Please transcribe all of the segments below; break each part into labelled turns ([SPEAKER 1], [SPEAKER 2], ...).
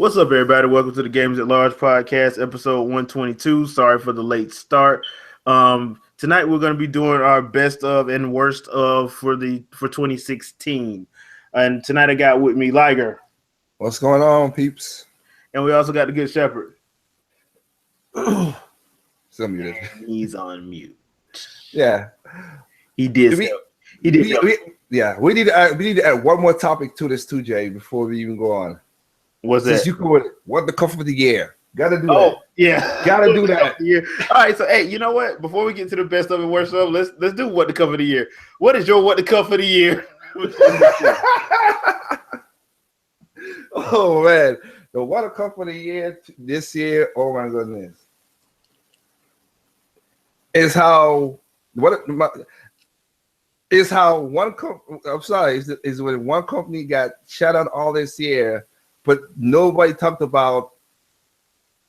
[SPEAKER 1] What's up, everybody? Welcome to the Games at Large podcast, episode 122. Sorry for the late start. Tonight we're going to be doing our best of and worst of for 2016. And tonight I got with me Liger.
[SPEAKER 2] What's going on, peeps?
[SPEAKER 1] And we also got the Good Shepherd.
[SPEAKER 2] He's
[SPEAKER 1] on mute.
[SPEAKER 2] Yeah,
[SPEAKER 1] he did.
[SPEAKER 2] We need to add one more topic to this too, Jay, before we even go on.
[SPEAKER 1] What's that?
[SPEAKER 2] You could what the cover of the year. Gotta do that.
[SPEAKER 1] Oh, yeah.
[SPEAKER 2] Gotta do that.
[SPEAKER 1] Yeah. All right, so hey, you know what? Before we get to the best of and worst of, let's do what the cover of the year. What is your what the cover of the year?
[SPEAKER 2] Oh man, the what the cover of the year this year. Oh my goodness, is how one company. I'm sorry, is when one company got shut out all this year. But nobody talked about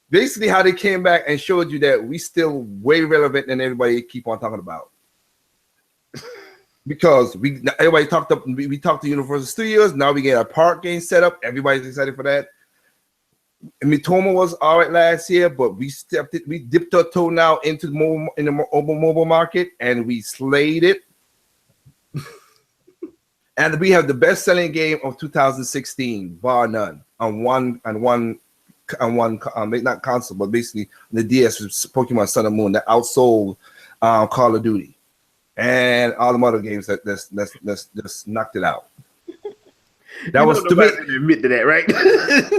[SPEAKER 2] basically how they came back and showed you that we still way relevant than everybody keep on talking about. Because everybody talked to Universal Studios. Now we get a park game set up. Everybody's excited for that. And Mitoma was all right last year, but we dipped our toe now into the mobile market and we slayed it. And we have the best-selling game of 2016, bar none, on one, not console, but basically the DS was Pokemon Sun and Moon that outsold Call of Duty and all the other games that just knocked it out. That was to me.
[SPEAKER 1] Admit to that, right?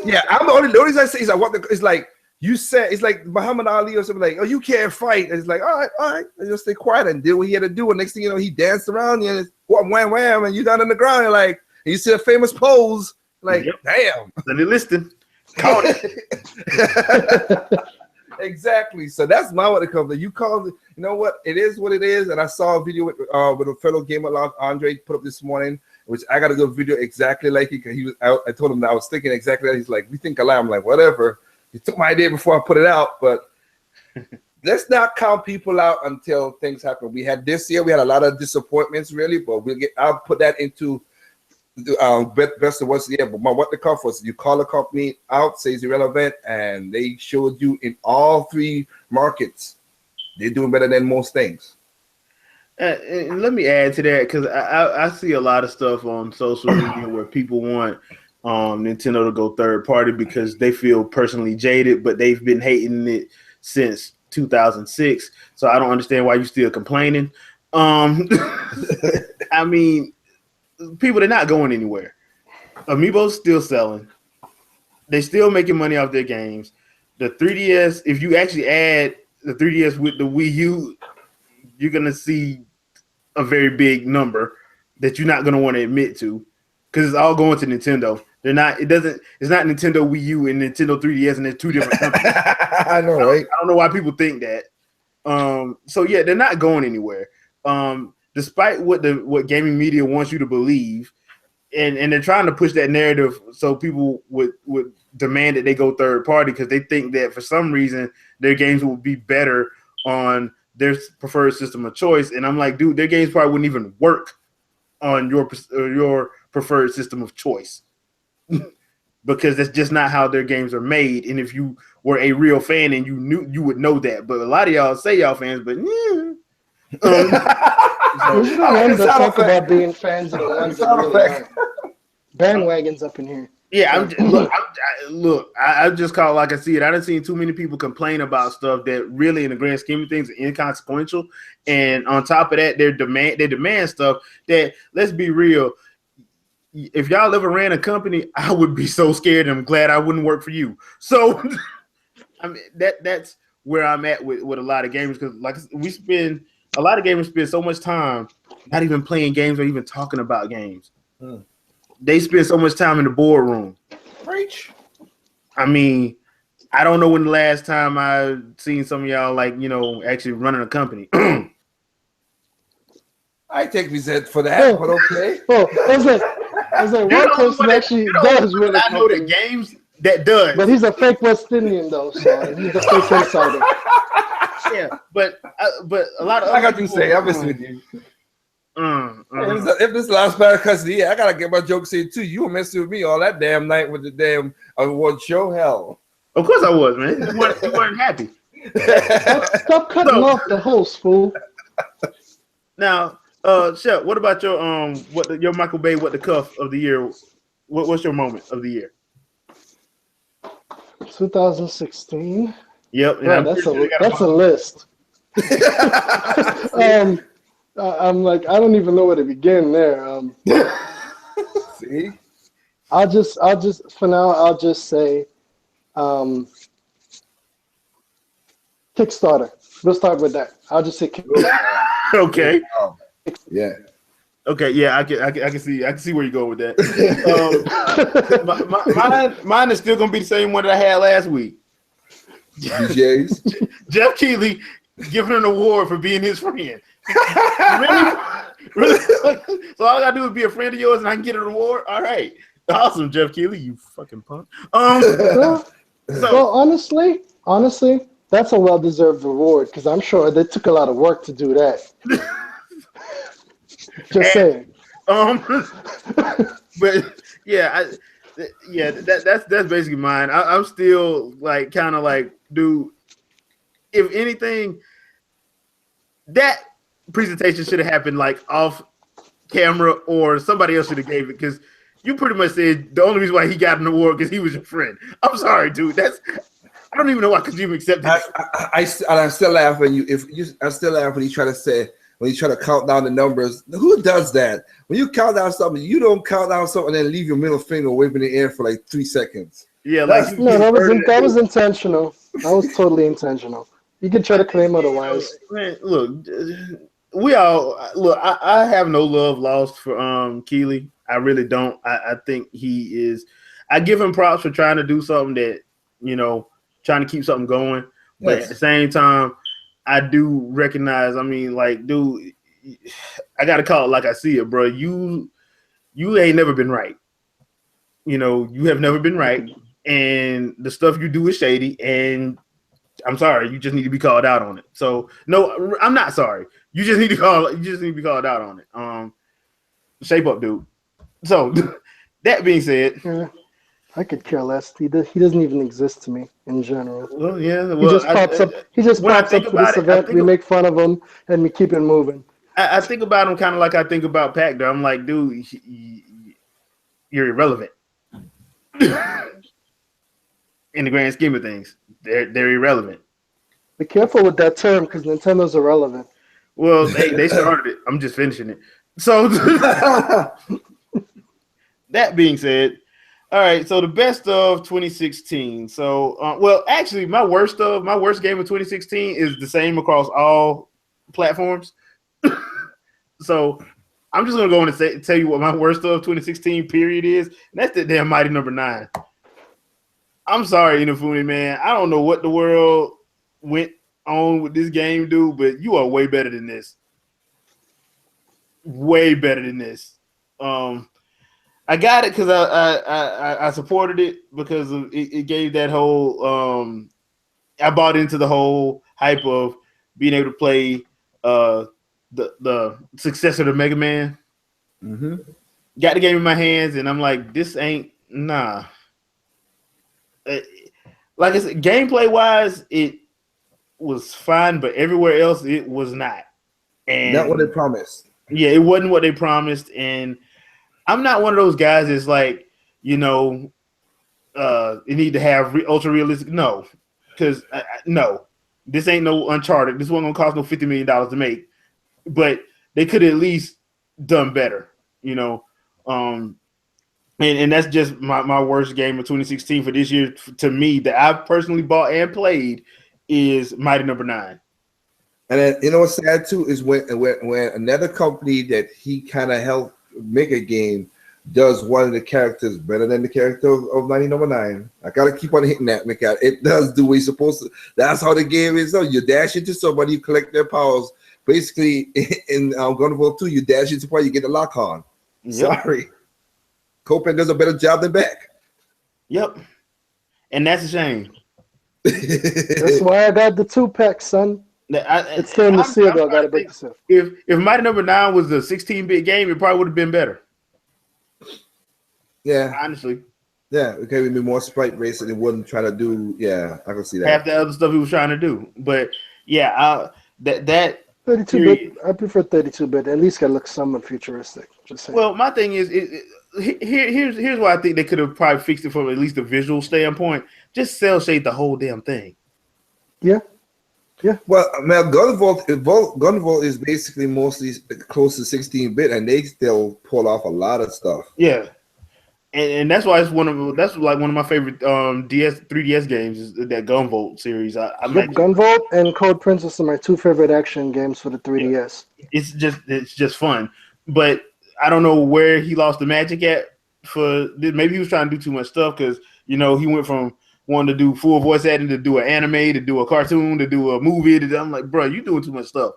[SPEAKER 2] Yeah, I'm the only reason I say is it's like you said, it's like Muhammad Ali or something like, oh, you can't fight. And it's like, all right, and just stay quiet and do what he had to do. And next thing you know, he danced around you and it's wham, and you down on the ground. And like, and you see a famous pose. Like, yep. Damn.
[SPEAKER 1] Then they listening. Caught it.
[SPEAKER 2] Exactly. So that's my what it comes to. You called it. You know what? It is what it is. And I saw a video with a fellow gamer, Andre, put up this morning, which I got a good video exactly like it. Cause he was out. I told him that I was thinking exactly that. He's like, we think alike. I'm like, whatever. You took my idea before I put it out, but let's not count people out until things happen. We had this year, we had a lot of disappointments, really, but I'll put that into the best of what's the year. But what the cuff was, you call a company out, says irrelevant, and they showed you in all three markets, they're doing better than most things.
[SPEAKER 1] And let me add to that, because I see a lot of stuff on social media where people want Nintendo to go third party because they feel personally jaded, but they've been hating it since 2006. So I don't understand why you're still complaining. I mean, people, they're not going anywhere. Amiibo's still selling. They're still making money off their games. The 3DS, if you actually add the 3DS with the Wii U, you're going to see a very big number that you're not going to want to admit to because it's all going to Nintendo. They're not. It's not Nintendo Wii U and Nintendo 3DS, and they're two different companies.
[SPEAKER 2] I know, right?
[SPEAKER 1] I don't know why people think that. So yeah, they're not going anywhere. Despite what gaming media wants you to believe, and they're trying to push that narrative so people would demand that they go third party because they think that for some reason their games will be better on their preferred system of choice. And I'm like, dude, their games probably wouldn't even work on your preferred system of choice. Because that's just not how their games are made. And if you were a real fan and you knew, you would know that. But a lot of y'all say y'all fans, but
[SPEAKER 3] usually the ones that talk about being fans are the ones that really are. Bandwagons up in here.
[SPEAKER 1] Yeah, I just call it like I see it. I didn't see too many people complain about stuff that really, in the grand scheme of things, are inconsequential. And on top of that, they demand stuff that, let's be real, if y'all ever ran a company, I would be so scared. And I'm glad I wouldn't work for you. So, I mean, that's where I'm at with a lot of gamers because, like, a lot of gamers spend so much time not even playing games or even talking about games. They spend so much time in the boardroom.
[SPEAKER 2] Preach.
[SPEAKER 1] I mean, I don't know when the last time I seen some of y'all actually running a company.
[SPEAKER 2] I take resent for that, but okay.
[SPEAKER 3] I was like, one person actually does run a company.
[SPEAKER 1] I know the games that does.
[SPEAKER 3] But he's a fake West Indian, though, so he's a fake insider.
[SPEAKER 1] Yeah, but a lot of
[SPEAKER 2] I got to say, I'm listening with you. If this last part of custody, I gotta get my jokes in too. You were messing with me all that damn night with the damn award show. Hell,
[SPEAKER 1] of course I was, man. You weren't happy.
[SPEAKER 3] Stop cutting off the host, fool.
[SPEAKER 1] Now, Shep, what about your your Michael Bay what the cuff of the year? What's your moment of the year?
[SPEAKER 3] 2016.
[SPEAKER 1] Yep,
[SPEAKER 3] Yeah, that's a list. I'm like, I don't even know where to begin there.
[SPEAKER 2] see,
[SPEAKER 3] I'll just for now I'll just say Kickstarter. We'll start with that. I'll just say Kickstarter.
[SPEAKER 1] Okay.
[SPEAKER 2] Yeah.
[SPEAKER 1] Okay. Yeah, I can see where you go with that. Mine is still gonna be the same one that I had last week.
[SPEAKER 2] DJs.
[SPEAKER 1] Jeff Keighley giving an award for being his friend. Really? So all I gotta do is be a friend of yours and I can get an award? All right. Awesome, Jeff Keighley, you fucking punk.
[SPEAKER 3] Well, honestly, that's a well-deserved reward because I'm sure they took a lot of work to do that. Just saying.
[SPEAKER 1] But yeah, that's basically mine. I'm still like kind of like, dude, if anything, that presentation should have happened like off camera or somebody else should have gave it because you pretty much said the only reason why he got an award because he was your friend. I'm sorry, dude. I don't even know why could you even accept it.
[SPEAKER 2] I still laugh when I still laugh when you try to say when you try to count down the numbers. Who does that? When you count down something, you don't count down something and then leave your middle finger waving in the air for like 3 seconds.
[SPEAKER 1] Yeah, like
[SPEAKER 3] that was intentional. That was totally intentional. You can try to claim otherwise.
[SPEAKER 1] Man, look, I have no love lost for Keighley. I really don't. I think he is. I give him props for trying to do something that, trying to keep something going. But at the same time, I do recognize. I mean, like, dude, I gotta call it like I see it, bro. You ain't never been right. You have never been right, and the stuff you do is shady. And I'm sorry, you just need to be called out on it. So no, I'm not sorry. You just need to be called out on it. Shape up, dude. So that being said,
[SPEAKER 3] yeah, I could care less. He doesn't even exist to me in general.
[SPEAKER 1] Well, yeah,
[SPEAKER 3] he just pops up. He just pops up for this event. We make fun of him and we keep it moving.
[SPEAKER 1] I think about him kind of like I think about Pac. Though I'm like, dude, you're irrelevant in the grand scheme of things. They're irrelevant.
[SPEAKER 3] Be careful with that term because Nintendo's irrelevant.
[SPEAKER 1] Well, they started it. I'm just finishing it. So that being said, all right. So the best of 2016. So actually, my worst game of 2016 is the same across all platforms. So I'm just gonna go on and tell you what my worst of 2016 period is. And that's the damn Mighty Number 9. I'm sorry, Inafune, man. I don't know what the world went on with this game, dude, but you are way better than this. Way better than this. I got it because I supported it because it gave that whole I bought into the whole hype of being able to play the successor to Mega Man.
[SPEAKER 2] Mm-hmm.
[SPEAKER 1] Got the game in my hands and I'm like, this ain't nah. Like I said, gameplay wise, it was fine, but everywhere else it was not. And
[SPEAKER 2] not what they promised.
[SPEAKER 1] Yeah, it wasn't what they promised. And I'm not one of those guys that's like, you need to have ultra realistic. No, because no, this ain't no Uncharted. This wasn't gonna cost no $50 million to make, but they could have at least done better, And that's just my worst game of 2016 for this year to me that I've personally bought and played is Mighty Number 9.
[SPEAKER 2] And then what's sad too is when another company that he kind of helped make a game does one of the characters better than the character of Mighty Number 9. I gotta keep on hitting that, Mikal. It does do what you're supposed to. That's how the game is. You dash into somebody, you collect their powers. Basically, in God of War 2, you dash into somebody, you get the lock on. Yep. Sorry. Copen does a better job than Beck.
[SPEAKER 1] Yep. And that's a shame.
[SPEAKER 3] That's why I got the 2-pack, son. It's still in the seal, though. I gotta break the seal.
[SPEAKER 1] If Mighty Number 9 was a 16-bit game, it probably would have been better.
[SPEAKER 2] Yeah,
[SPEAKER 1] honestly.
[SPEAKER 2] Yeah, okay, we'd be more sprite based and it wouldn't try to do. Yeah, I can see that.
[SPEAKER 1] Half the other stuff he was trying to do, but yeah, that
[SPEAKER 3] 32-bit. I prefer 32-bit. At least gotta look somewhat futuristic. Just saying.
[SPEAKER 1] Well, my thing is, here's why I think they could have probably fixed it from at least a visual standpoint. Just cell shade the whole damn thing.
[SPEAKER 3] Yeah. Yeah.
[SPEAKER 2] Well, man, Gunvolt is basically mostly close to 16-bit, and they still pull off a lot of stuff.
[SPEAKER 1] Yeah, and that's why that's like one of my favorite 3DS games is that Gunvolt series.
[SPEAKER 3] Gunvolt and Code Princess are my two favorite action games for the 3DS.
[SPEAKER 1] Yeah. It's just fun, but I don't know where he lost the magic at. Maybe he was trying to do too much stuff because he went from wanting to do full voice acting to do an anime, to do a cartoon, to do a movie. I'm like, bro, you doing too much stuff,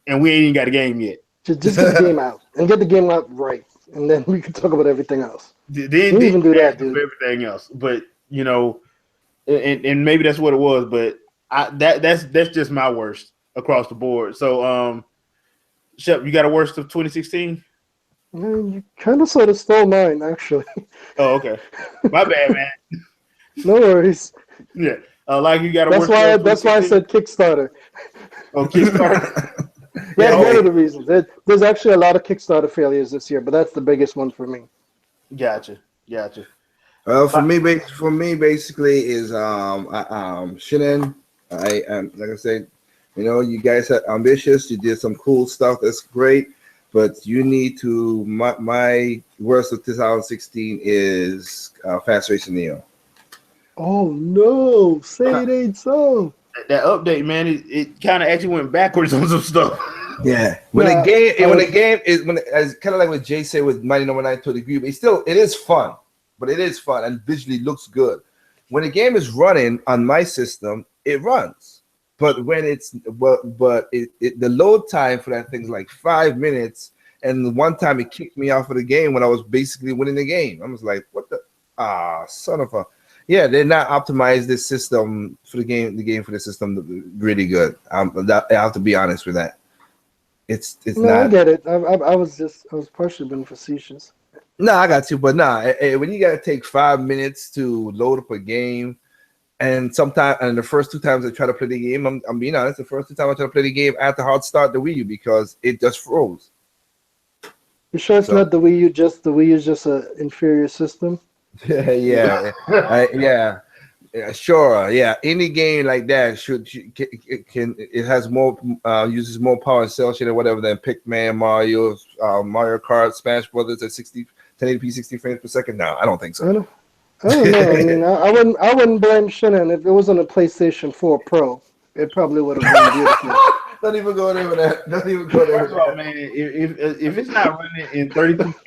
[SPEAKER 1] and we ain't even got a game yet.
[SPEAKER 3] Just get the game out and get the game out right, and then we can talk about everything else.
[SPEAKER 1] Then even do that, dude. Everything else, but and maybe that's what it was. But that's just my worst across the board. So, Shep, you got a worst of 2016?
[SPEAKER 3] You kind of sort of stole mine, actually.
[SPEAKER 1] Oh, okay. My bad, man.
[SPEAKER 3] No worries.
[SPEAKER 1] Yeah, like you got a
[SPEAKER 3] worst. That's why I said Kickstarter.
[SPEAKER 1] Oh, Kickstarter.
[SPEAKER 3] That's one of the reasons. There's actually a lot of Kickstarter failures this year, but that's the biggest one for me.
[SPEAKER 1] Gotcha.
[SPEAKER 2] For me, basically is Shinen. Like I said, you guys are ambitious. You did some cool stuff. That's great, but you need to. My worst of 2016 is Fast Racing Neo.
[SPEAKER 3] Oh no! Say it ain't so.
[SPEAKER 1] That update, man, it kind of actually went backwards on some stuff.
[SPEAKER 2] Yeah, the game is as kind of like what Jay said with Mighty Number 9 to a degree, but it is fun, and visually looks good. When the game is running on my system, it runs, but when the load time for that thing is like 5 minutes, and one time it kicked me off of the game when I was basically winning the game. I was like, what the son of a. Yeah, they're not optimized this system for the game for the system really good. I have to be honest with that. It's
[SPEAKER 3] no,
[SPEAKER 2] not.
[SPEAKER 3] I get it. I was partially being facetious.
[SPEAKER 2] No, I got you, but when you gotta take 5 minutes to load up a game, and the first 2 times I try to play the game, I'm being honest. The first 2 times I try to play the game, I had to hard start the Wii U because it just froze.
[SPEAKER 3] You sure it's not the Wii U? The Wii U is just an inferior system.
[SPEAKER 2] Yeah, sure. Yeah, any game like that it has more uses more power and cell shading or whatever than Pikmin, Mario Kart, Smash Brothers at 1080p 60 frames per second. No, I don't think so.
[SPEAKER 3] I don't know. I mean, I wouldn't blame Shinen if it was on a PlayStation 4 Pro. It probably would have been beautiful.
[SPEAKER 2] Don't even go there with that. Don't even go there with that.
[SPEAKER 1] Man, if it's not running in 32K,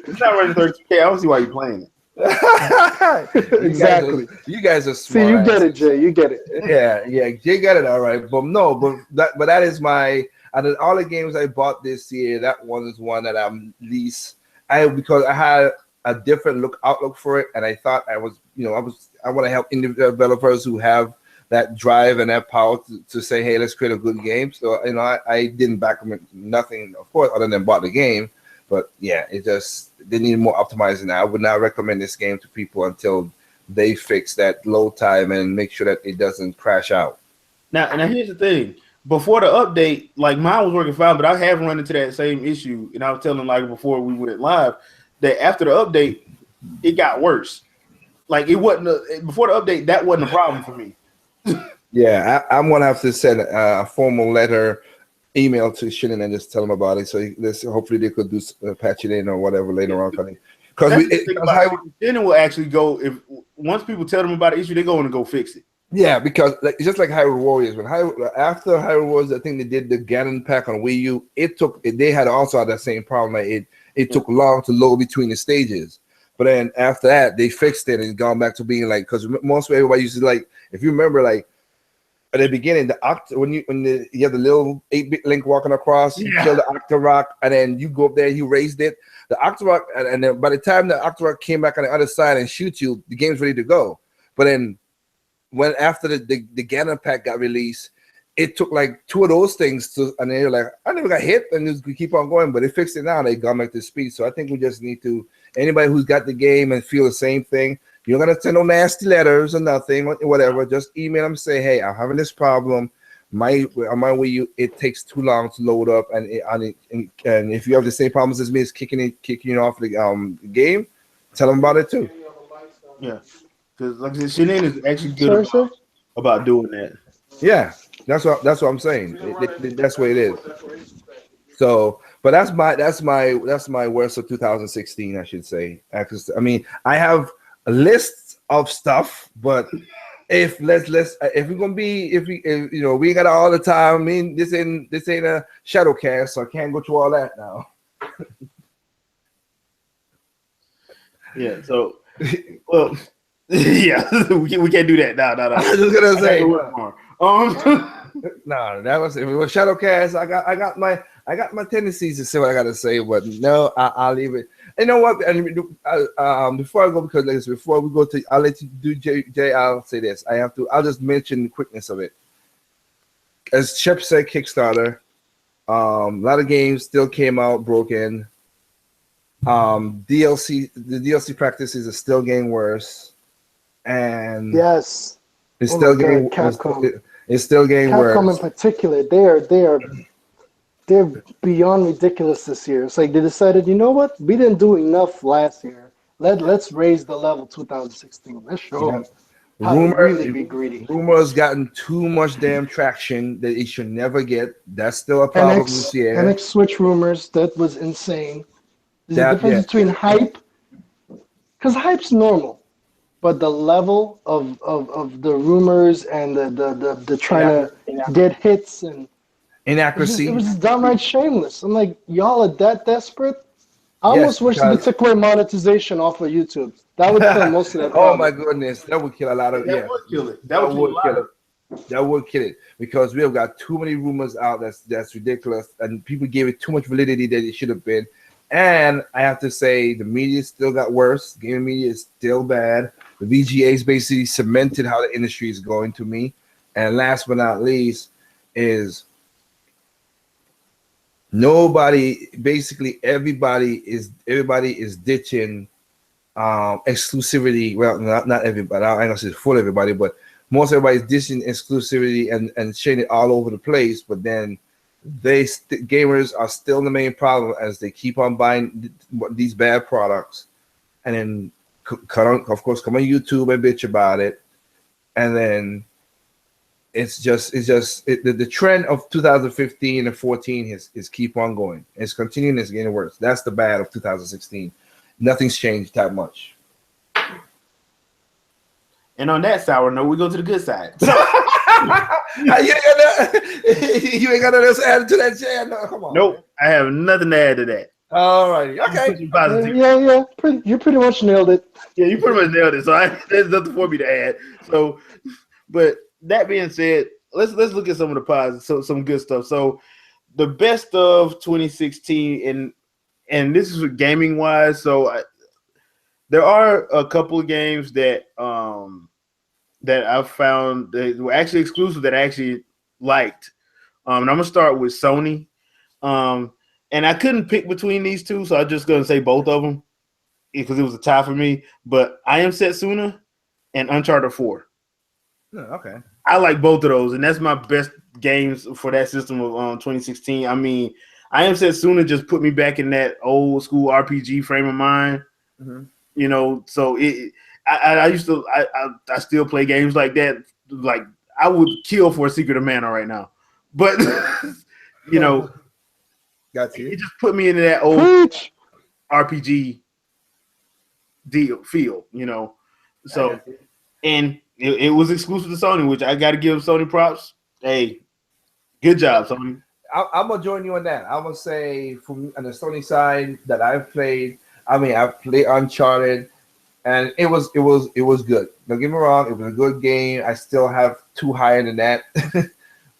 [SPEAKER 1] it's not running 32K. I don't see why you're playing it.
[SPEAKER 3] Exactly.
[SPEAKER 2] You guys are smart.
[SPEAKER 3] See, you get it, Jay. You get it.
[SPEAKER 2] Yeah, Jay got it all right. But that is my out of all the games I bought this year, that one is one that I'm least because I had a different outlook for it, and I thought I want to help individual developers who have that drive and that power to say, hey, let's create a good game. So I didn't back them with nothing, of course, other than bought the game. But yeah, they need more optimizing. I would not recommend this game to people until they fix that load time and make sure that it doesn't crash out.
[SPEAKER 1] Now here's the thing. Before the update, like mine was working fine, but I have run into that same issue. And I was telling like before we went live that after the update, it got worse. Like it wasn't before the update, that wasn't a problem for me.
[SPEAKER 2] Yeah, I'm gonna have to send a formal email to Shinen and just tell them about it. So hopefully they could do patch it in or whatever later on. Because
[SPEAKER 1] Shinen will actually go once people tell them about the issue, they're going to go fix it.
[SPEAKER 2] Yeah, because just like Hyrule Warriors, after Hyrule Warriors, I think they did the Ganon pack on Wii U. They had that same problem. Like it took long to load between the stages. But then after that, they fixed it and gone back to being like, because most of everybody used to like, if you remember, like at the beginning, when you have the little 8-bit Link walking across, you kill the Octorok, and then you go up there, you raised it. The Octorok, and then by the time the Octorok came back on the other side and shoot you, the game's ready to go. But then after the Ganon pack got released, it took like 2 of those things to, and they're like, I never got hit, and just keep on going. But they fixed it now. They got back to speed. So I think we just need to, anybody who's got the game and feel the same thing, you're not gonna send no nasty letters or nothing, whatever. Just email them, say, hey, I'm having this problem. My Wii U, it takes too long to load up, and if you have the same problems as me, it's kicking you off the game. Tell them about it too.
[SPEAKER 1] Yeah, because like I said, Shanine is actually good about doing that.
[SPEAKER 2] Yeah, that's what I'm saying. That's what it is. So, but that's my worst of 2016, I should say. I mean, I have a list of stuff, but if we're gonna be, if we ain't got all the time. I mean, this ain't a shadow cast, so I can't go through all that now.
[SPEAKER 1] Yeah. So, well, yeah, we can't do that. No.
[SPEAKER 2] I was just gonna say, no, that was, if it was shadow cast. I got my tendencies to say what I gotta say, but no, I'll leave it. You know what? And before I go, because before we go to, I'll let you do Jay. I'll say this. I'll just mention the quickness of it. As Shep said, Kickstarter. A lot of games still came out broken. The DLC practices are still getting worse, and
[SPEAKER 3] yes,
[SPEAKER 2] it's still getting
[SPEAKER 3] Capcom.
[SPEAKER 2] It's still getting worse.
[SPEAKER 3] Capcom in particular, they're beyond ridiculous this year. It's like they decided, you know what? We didn't do enough last year. Let's raise the level 2016. Let's show them how to really be greedy.
[SPEAKER 2] Rumors gotten too much damn traction that it should never get. That's still a problem this year.
[SPEAKER 3] NX Switch rumors, that was insane. There's a difference between hype, because hype's normal, but the level of the rumors and the trying to get hits and
[SPEAKER 2] inaccuracy.
[SPEAKER 3] It was downright shameless. I'm like, y'all are that desperate? I almost wish they took away monetization off of YouTube. That would kill most of that problem.
[SPEAKER 2] Oh my goodness, that would kill a lot of
[SPEAKER 1] That would kill it. That would kill it.
[SPEAKER 2] That would kill it, because we have got too many rumors out that's ridiculous, and people gave it too much validity that it should have been. And I have to say, the media still got worse. Gaming media is still bad. The VGA's basically cemented how the industry is going to me. And last but not least is basically everybody is ditching exclusivity. Well, not everybody. I don't say it's full everybody, but most everybody's ditching exclusivity and sharing it all over the place. But then gamers are still the main problem, as they keep on buying these bad products, and then come on YouTube and bitch about it, and then the trend of 2015 and 14 is keep on going. It's continuing. It's getting worse. That's the bad of 2016. Nothing's changed that much.
[SPEAKER 1] And on that sour note, we go to the good side.
[SPEAKER 2] You ain't got nothing else to add to that, Jay? No, come on.
[SPEAKER 1] Nope, I have nothing to add to that.
[SPEAKER 2] All right, okay.
[SPEAKER 3] Yeah. You pretty much nailed it.
[SPEAKER 1] Yeah, you pretty much nailed it. So there's nothing for me to add. So, but that being said, let's look at some of the positives, so some good stuff. So, the best of 2016, and this is gaming wise. So, there are a couple of games that that I've found that were actually exclusive that I actually liked. And I'm gonna start with Sony. And I couldn't pick between these two, so I'm just gonna say both of them because it was a tie for me. But I Am Setsuna and Uncharted 4.
[SPEAKER 2] Oh, okay.
[SPEAKER 1] I like both of those, and that's my best games for that system of 2016. I mean, I Am Setsuna just put me back in that old school RPG frame of mind. Mm-hmm. You know, so I used to I still play games like that. Like I would kill for a Secret of Mana right now, but you know, it just put me into that old RPG feel. You know, so and it was exclusive to Sony, which I got to give Sony props. Hey, good job, Sony.
[SPEAKER 2] I'm gonna join you on that. I'm gonna say from on the Sony side that I've played. I mean, I've played Uncharted, and it was good. Don't get me wrong, it was a good game. I still have 2 higher than that,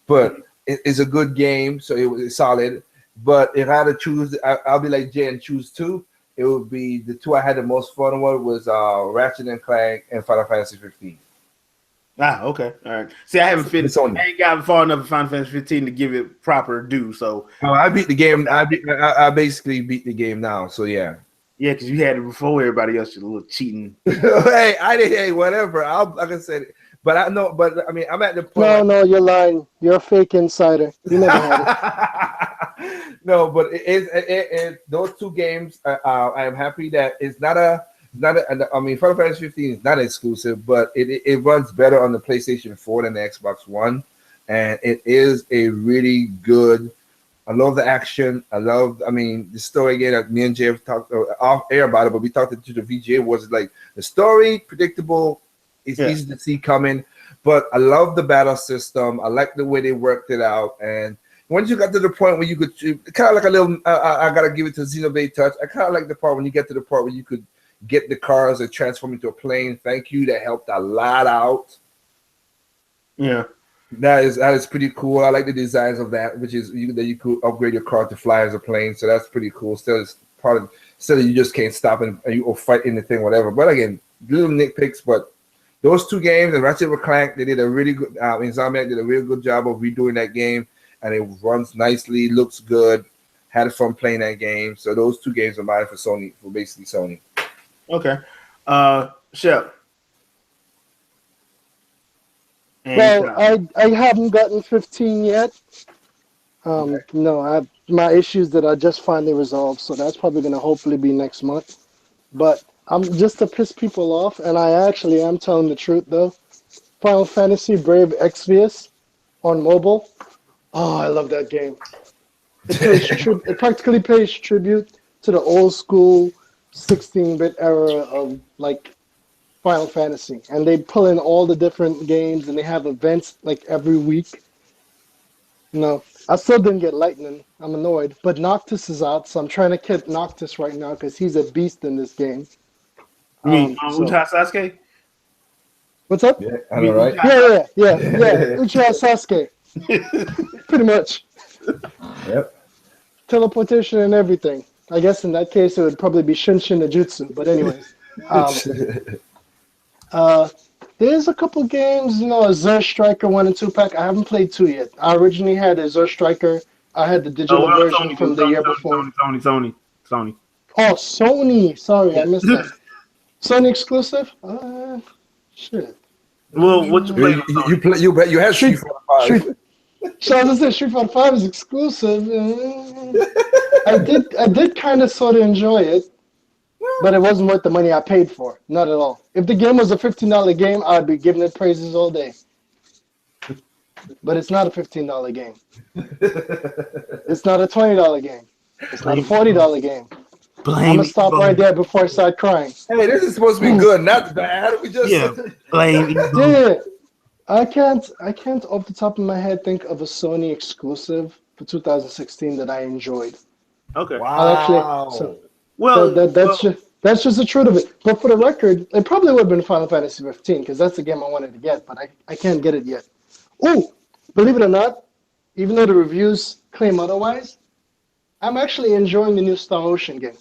[SPEAKER 2] but it's a good game, so it was solid. But if I had to choose, I'll be like Jay and choose 2. It would be the 2 I had the most fun with was Ratchet and Clank and Final Fantasy 15.
[SPEAKER 1] Okay, all right. See, I haven't finished. I ain't gotten far enough in Final Fantasy 15 to give it proper due. So,
[SPEAKER 2] I beat the game. I basically beat the game now. So yeah.
[SPEAKER 1] Yeah, because you had it before everybody else. You little cheating.
[SPEAKER 2] Hey, I did. Hey, whatever. Like I said, but I know. But I mean, I'm at the point.
[SPEAKER 3] No, you're lying. You're a fake insider. You never had
[SPEAKER 2] it. No, but those two games. I am happy that it's not a. I mean, Final Fantasy 15 is not exclusive, but it runs better on the PlayStation 4 than the Xbox One, and it is a really good. I love the action. I mean, the story again. Like me and Jay have talked off air about it, but we talked to the VGA. Was like the story predictable? It's easy to see coming, but I love the battle system. I like the way they worked it out, and once you got to the point where you could kind of like a little. I gotta give it to Xenoblade Touch. I kind of like the part when you get to the part where you could get the cars and transform into a plane. Thank you. That helped a lot out.
[SPEAKER 1] Yeah.
[SPEAKER 2] That is pretty cool. I like the designs of that, which is that you could upgrade your car to fly as a plane. So that's pretty cool. Still, it's part of. Still, you just can't stop and you will fight anything, whatever. But again, little nitpicks. But those two games, and Ratchet & Clank, they did a really good. Insomniac did a really good job of redoing that game, and it runs nicely, looks good. Had fun playing that game. So those two games are mine for Sony, for basically Sony.
[SPEAKER 1] Okay, Shep.
[SPEAKER 3] Well, I haven't gotten 15 yet. No, my issues that I just finally resolved, so that's probably going to hopefully be next month. But I'm just to piss people off, and I actually am telling the truth though. Final Fantasy Brave Exvius on mobile. Oh, I love that game. It practically pays tribute to the old school 16-bit era of like Final Fantasy, and they pull in all the different games, and they have events like every week. No, I still didn't get Lightning. I'm annoyed, but Noctis is out, so I'm trying to get Noctis right now because he's a beast in this game.
[SPEAKER 1] Uchiha Sasuke?
[SPEAKER 3] What's up?
[SPEAKER 2] Yeah, I know, right?
[SPEAKER 3] Yeah. Uchiha Sasuke. Pretty much.
[SPEAKER 2] Yep.
[SPEAKER 3] Teleportation and everything. I guess in that case it would probably be Shinshin no Jutsu, but anyways. There's a couple games, Azure Striker 1 and 2 pack. I haven't played 2 yet. I originally had Azure Striker. I had the digital version from the year before.
[SPEAKER 1] Sony.
[SPEAKER 3] Oh, Sony. Sorry, I missed that. Sony exclusive? Shit.
[SPEAKER 1] Well, what you play?
[SPEAKER 2] You had Street Fighter 5.
[SPEAKER 3] So I was gonna say Street Fighter 5 is exclusive. I did kind of sort of enjoy it. But it wasn't worth the money I paid for. Not at all. If the game was a $15 game, I'd be giving it praises all day. But it's not a $15 game. It's not a $20 game. It's not a $40 game. I'm going to stop right there before I start crying.
[SPEAKER 2] Hey, this is supposed to be good, not bad. We just
[SPEAKER 1] blame.
[SPEAKER 3] Yeah. I can't off the top of my head think of a Sony exclusive for 2016 that I enjoyed.
[SPEAKER 1] Okay.
[SPEAKER 2] Wow.
[SPEAKER 3] That's just the truth of it. But for the record, it probably would have been Final Fantasy 15 because that's the game I wanted to get, but I can't get it yet. Oh, believe it or not, even though the reviews claim otherwise, I'm actually enjoying the new Star Ocean game.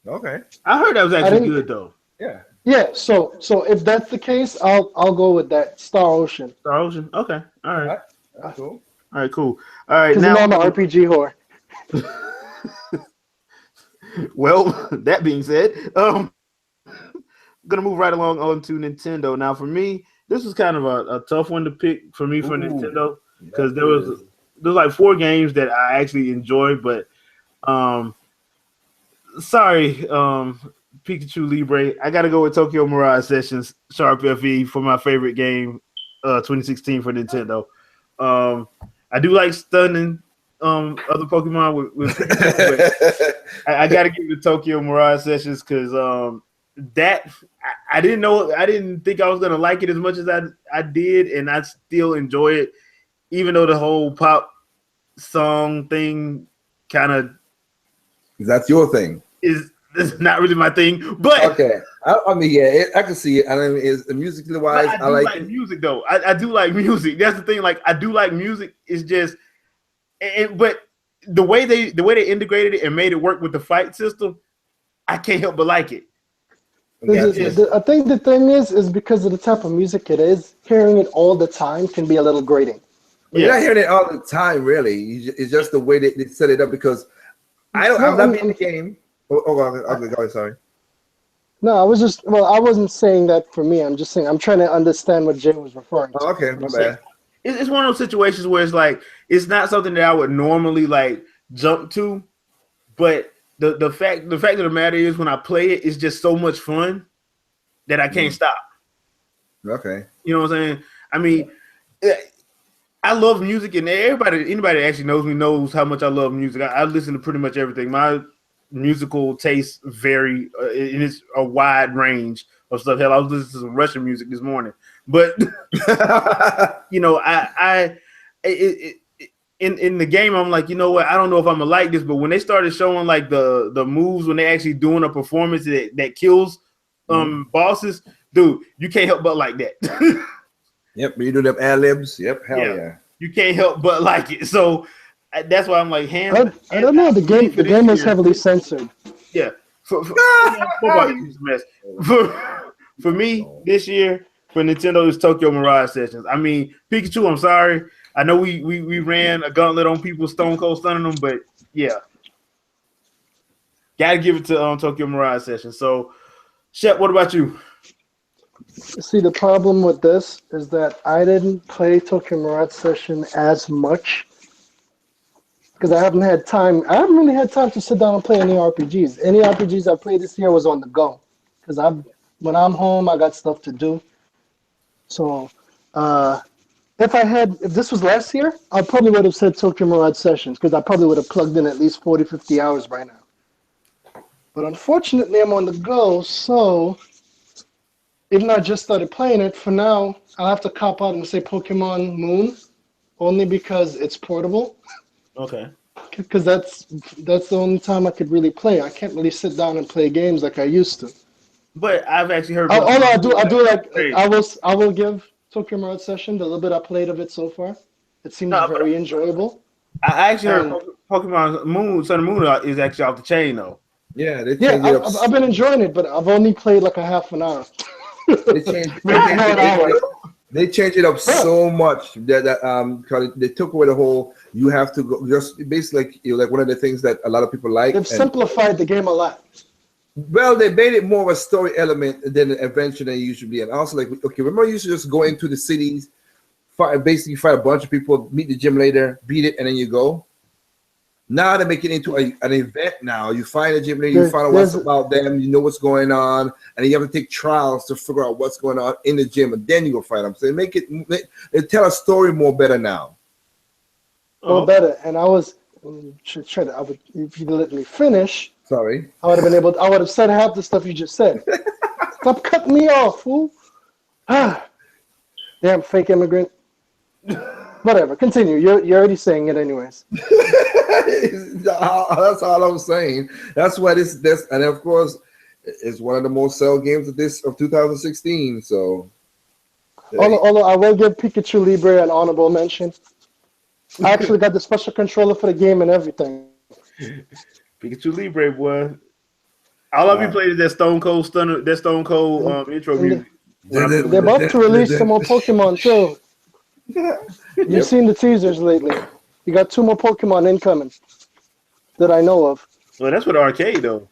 [SPEAKER 2] Okay.
[SPEAKER 1] I heard that was actually good though.
[SPEAKER 2] Yeah.
[SPEAKER 3] Yeah. So if that's the case, I'll go with that Star Ocean.
[SPEAKER 1] Star Ocean. Okay. All right.
[SPEAKER 2] That's cool.
[SPEAKER 1] All right. Cool. All right.
[SPEAKER 3] Now I'm an RPG whore.
[SPEAKER 1] Well, that being said, I'm gonna move right along on to Nintendo. Now, for me, this was kind of a tough one to pick for me for Nintendo because there was like 4 games that I actually enjoyed, but sorry, Pikachu Libre, I gotta go with Tokyo Mirage Sessions Sharp FE for my favorite game, 2016 for Nintendo. I do like stunning other Pokemon with I gotta give it to Tokyo Mirage Sessions because that I didn't think I was gonna like it as much as I did, and I still enjoy it, even though the whole pop song thing kind of
[SPEAKER 2] that's your thing.
[SPEAKER 1] Is not really my thing, but
[SPEAKER 2] okay. I mean, I can see it. I mean, it's musically wise. I like
[SPEAKER 1] it. Music though. I do like music. That's the thing. Like I do like music. It's just, but the way they integrated it and made it work with the fight system, I can't help but like it.
[SPEAKER 3] I think the thing is because of the type of music it is, hearing it all the time can be a little grating.
[SPEAKER 2] But you're not hearing it all the time, really. It's just the way they set it up because I'm not in the game. Go, sorry.
[SPEAKER 3] No, I wasn't saying that for me. I'm just saying I'm trying to understand what Jay was referring to.
[SPEAKER 2] Oh, okay, my bad.
[SPEAKER 1] It's one of those situations where it's like it's not something that I would normally like jump to, but the fact of the matter is when I play it, it's just so much fun that I can't stop.
[SPEAKER 2] Okay.
[SPEAKER 1] You know what I'm saying? I mean, I love music, and anybody that actually knows me knows how much I love music. I listen to pretty much everything. My musical tastes vary, and it's a wide range of stuff. Hell, I was listening to some Russian music this morning, but you know, in the game, I'm like, you know what? I don't know if I'm gonna like this, but when they started showing like the moves when they actually doing a performance that kills bosses, dude, you can't help but like that.
[SPEAKER 2] Yep, you do them ad libs. Yep, hell yeah.
[SPEAKER 1] You can't help but like it. So that's why I'm like,
[SPEAKER 3] I don't know. The game was heavily censored.
[SPEAKER 1] Yeah. For me this year for Nintendo is Tokyo Mirage Sessions. I mean, Pikachu, I'm sorry. I know we ran a gauntlet on people, Stone Cold stunning them, but yeah, gotta give it to Tokyo Mirage Sessions. So, Shep, what about you?
[SPEAKER 3] See, the problem with this is that I didn't play Tokyo Mirage Session as much because I haven't had time. I haven't really had time to sit down and play any RPGs. Any RPGs I played this year was on the go because when I'm home, I got stuff to do. So, if this was last year, I probably would have said Tokyo Mirage Sessions because I probably would have plugged in at least 40, 50 hours by now. But unfortunately, I'm on the go, so even though I just started playing it, for now, I'll have to cop out and say Pokemon Moon, only because it's portable.
[SPEAKER 1] Okay.
[SPEAKER 3] Because that's the only time I could really play. I can't really sit down and play games like I used to.
[SPEAKER 1] But I've actually heard.
[SPEAKER 3] I will give Tokyo Mirage Session the little bit I played of it so far. It seems very enjoyable.
[SPEAKER 1] I actually heard Pokemon Moon, Sun and Moon is actually off the chain though.
[SPEAKER 2] Yeah,
[SPEAKER 3] I've been enjoying it, but I've only played like a half an hour.
[SPEAKER 2] They changed it up so much that they took away the whole. You have to go just basically like one of the things that a lot of people like.
[SPEAKER 3] They've simplified the game a lot.
[SPEAKER 2] Well, they made it more of a story element than an adventure than it used to be, and also like remember you used to just go into the cities, fight a bunch of people, meet the gym leader, beat it, and then you go. Now they make it into an event. Now you find a gym leader, you find out what's about them, you know what's going on, and then you have to take trials to figure out what's going on in the gym, and then you go fight them. So they tell a story more better now.
[SPEAKER 3] Better. And I was if you let me finish.
[SPEAKER 2] Sorry.
[SPEAKER 3] I would have said half the stuff you just said. Stop cutting me off, fool. Damn fake immigrant. Whatever. Continue. You're already saying it anyways.
[SPEAKER 2] That's all I'm saying. That's why this and of course it's one of the most sell games of 2016. So
[SPEAKER 3] although I will give Pikachu Libre an honorable mention. I actually got the special controller for the game and everything.
[SPEAKER 1] Pikachu Libre, boy. All I've been playing is that Stone Cold intro music.
[SPEAKER 3] They're about to release some more Pokemon too. You've seen the teasers lately. You got 2 more Pokemon incoming that I know of.
[SPEAKER 1] Well, that's with arcade though.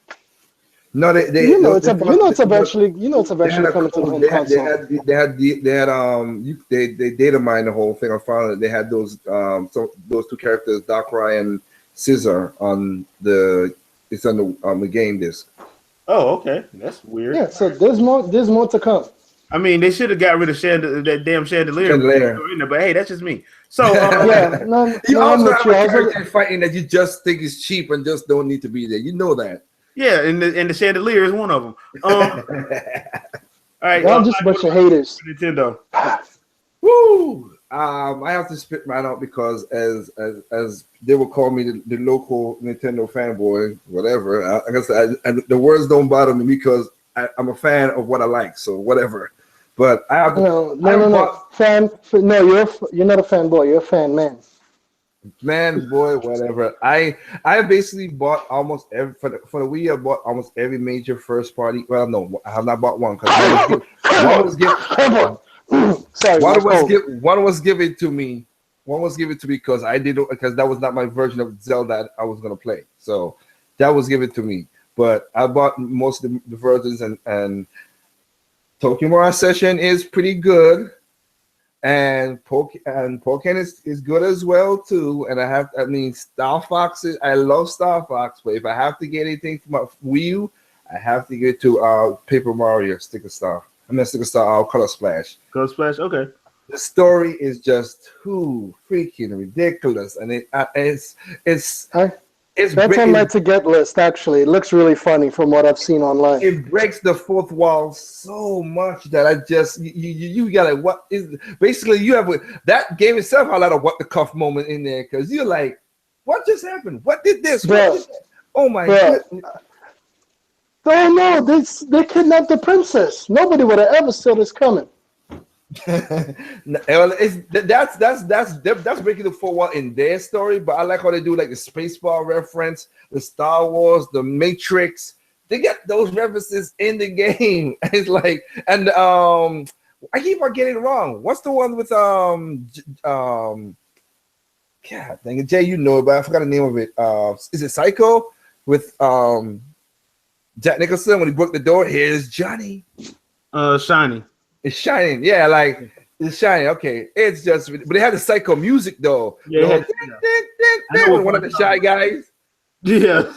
[SPEAKER 2] No,
[SPEAKER 3] it's eventually coming to the home console.
[SPEAKER 2] They data mined the whole thing. I found that they had those 2 characters, Darkrai and Scizor, on the game disc.
[SPEAKER 1] Oh, okay, that's weird.
[SPEAKER 3] Yeah, so there's more to come.
[SPEAKER 1] I mean, they should have got rid of that damn chandelier. But hey, that's just me. So
[SPEAKER 2] you also have a character fighting that you just think is cheap and just don't need to be there. You know that.
[SPEAKER 1] Yeah, and the chandelier is one of them. All right,
[SPEAKER 3] y'all just a bunch of haters.
[SPEAKER 1] Nintendo.
[SPEAKER 2] Woo! I have to spit mine out because as they will call me the local Nintendo fanboy, whatever. I guess the words don't bother me because I'm a fan of what I like, so whatever. But I have
[SPEAKER 3] no. You're not a fanboy. You're a fan man.
[SPEAKER 2] Man, boy, whatever. I basically bought almost every for the Wii. I bought almost every major first party. Well, no, I have not bought one because one was given.
[SPEAKER 3] Sorry,
[SPEAKER 2] One was given to me. One was given to me because I didn't because that was not my version of Zelda I was gonna play. So that was given to me. But I bought most of the versions, and Tokyo Mirage Session is pretty good. And Pokken is good as well too. And I mean Star Fox I love Star Fox, but if I have to get anything from my Wii U, I have to get to Paper Mario Sticker Star. Sticker Star Color Splash.
[SPEAKER 1] Color Splash, okay.
[SPEAKER 2] The story is just too freaking ridiculous, and it's
[SPEAKER 3] that's on my to get list. Actually, it looks really funny from what I've seen online.
[SPEAKER 2] It breaks the fourth wall so much that I just you gotta what is basically you have that game itself had a lot of what the cuff moment in there because you're like, what just happened? What did this? What did oh my god!
[SPEAKER 3] Oh no, they kidnapped the princess. Nobody would have ever saw this coming.
[SPEAKER 2] Well, that's breaking the fourth wall in their story, but I like how they do like the Spaceball reference, the Star Wars, the Matrix. They get those references in the game. It's like, and I keep on getting it wrong. What's the one with God dang it, Jay, you know it, but I forgot the name of it. Is it Psycho with Jack Nicholson when he broke the door? Here's Johnny.
[SPEAKER 1] Shiny.
[SPEAKER 2] It's shining, yeah, like it's shining. Okay, it's just, but they had the Psycho music though.
[SPEAKER 1] Yeah,
[SPEAKER 2] One of the Shy Guys.
[SPEAKER 1] Yeah,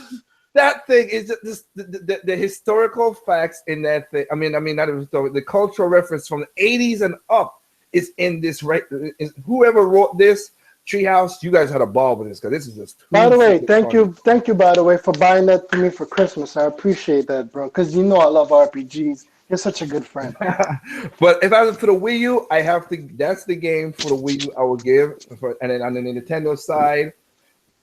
[SPEAKER 2] that thing is just the historical facts in that thing. I mean, not the cultural reference from the 80s and up is in this. Right, whoever wrote this Treehouse, you guys had a ball with this because this is just.
[SPEAKER 3] By the way, thank you. By the way, for buying that for me for Christmas. I appreciate that, bro. Because you know I love RPGs. You're such a good friend.
[SPEAKER 2] But if I was for the Wii U, I have to. That's the game for the Wii U I will give. And then on the Nintendo side,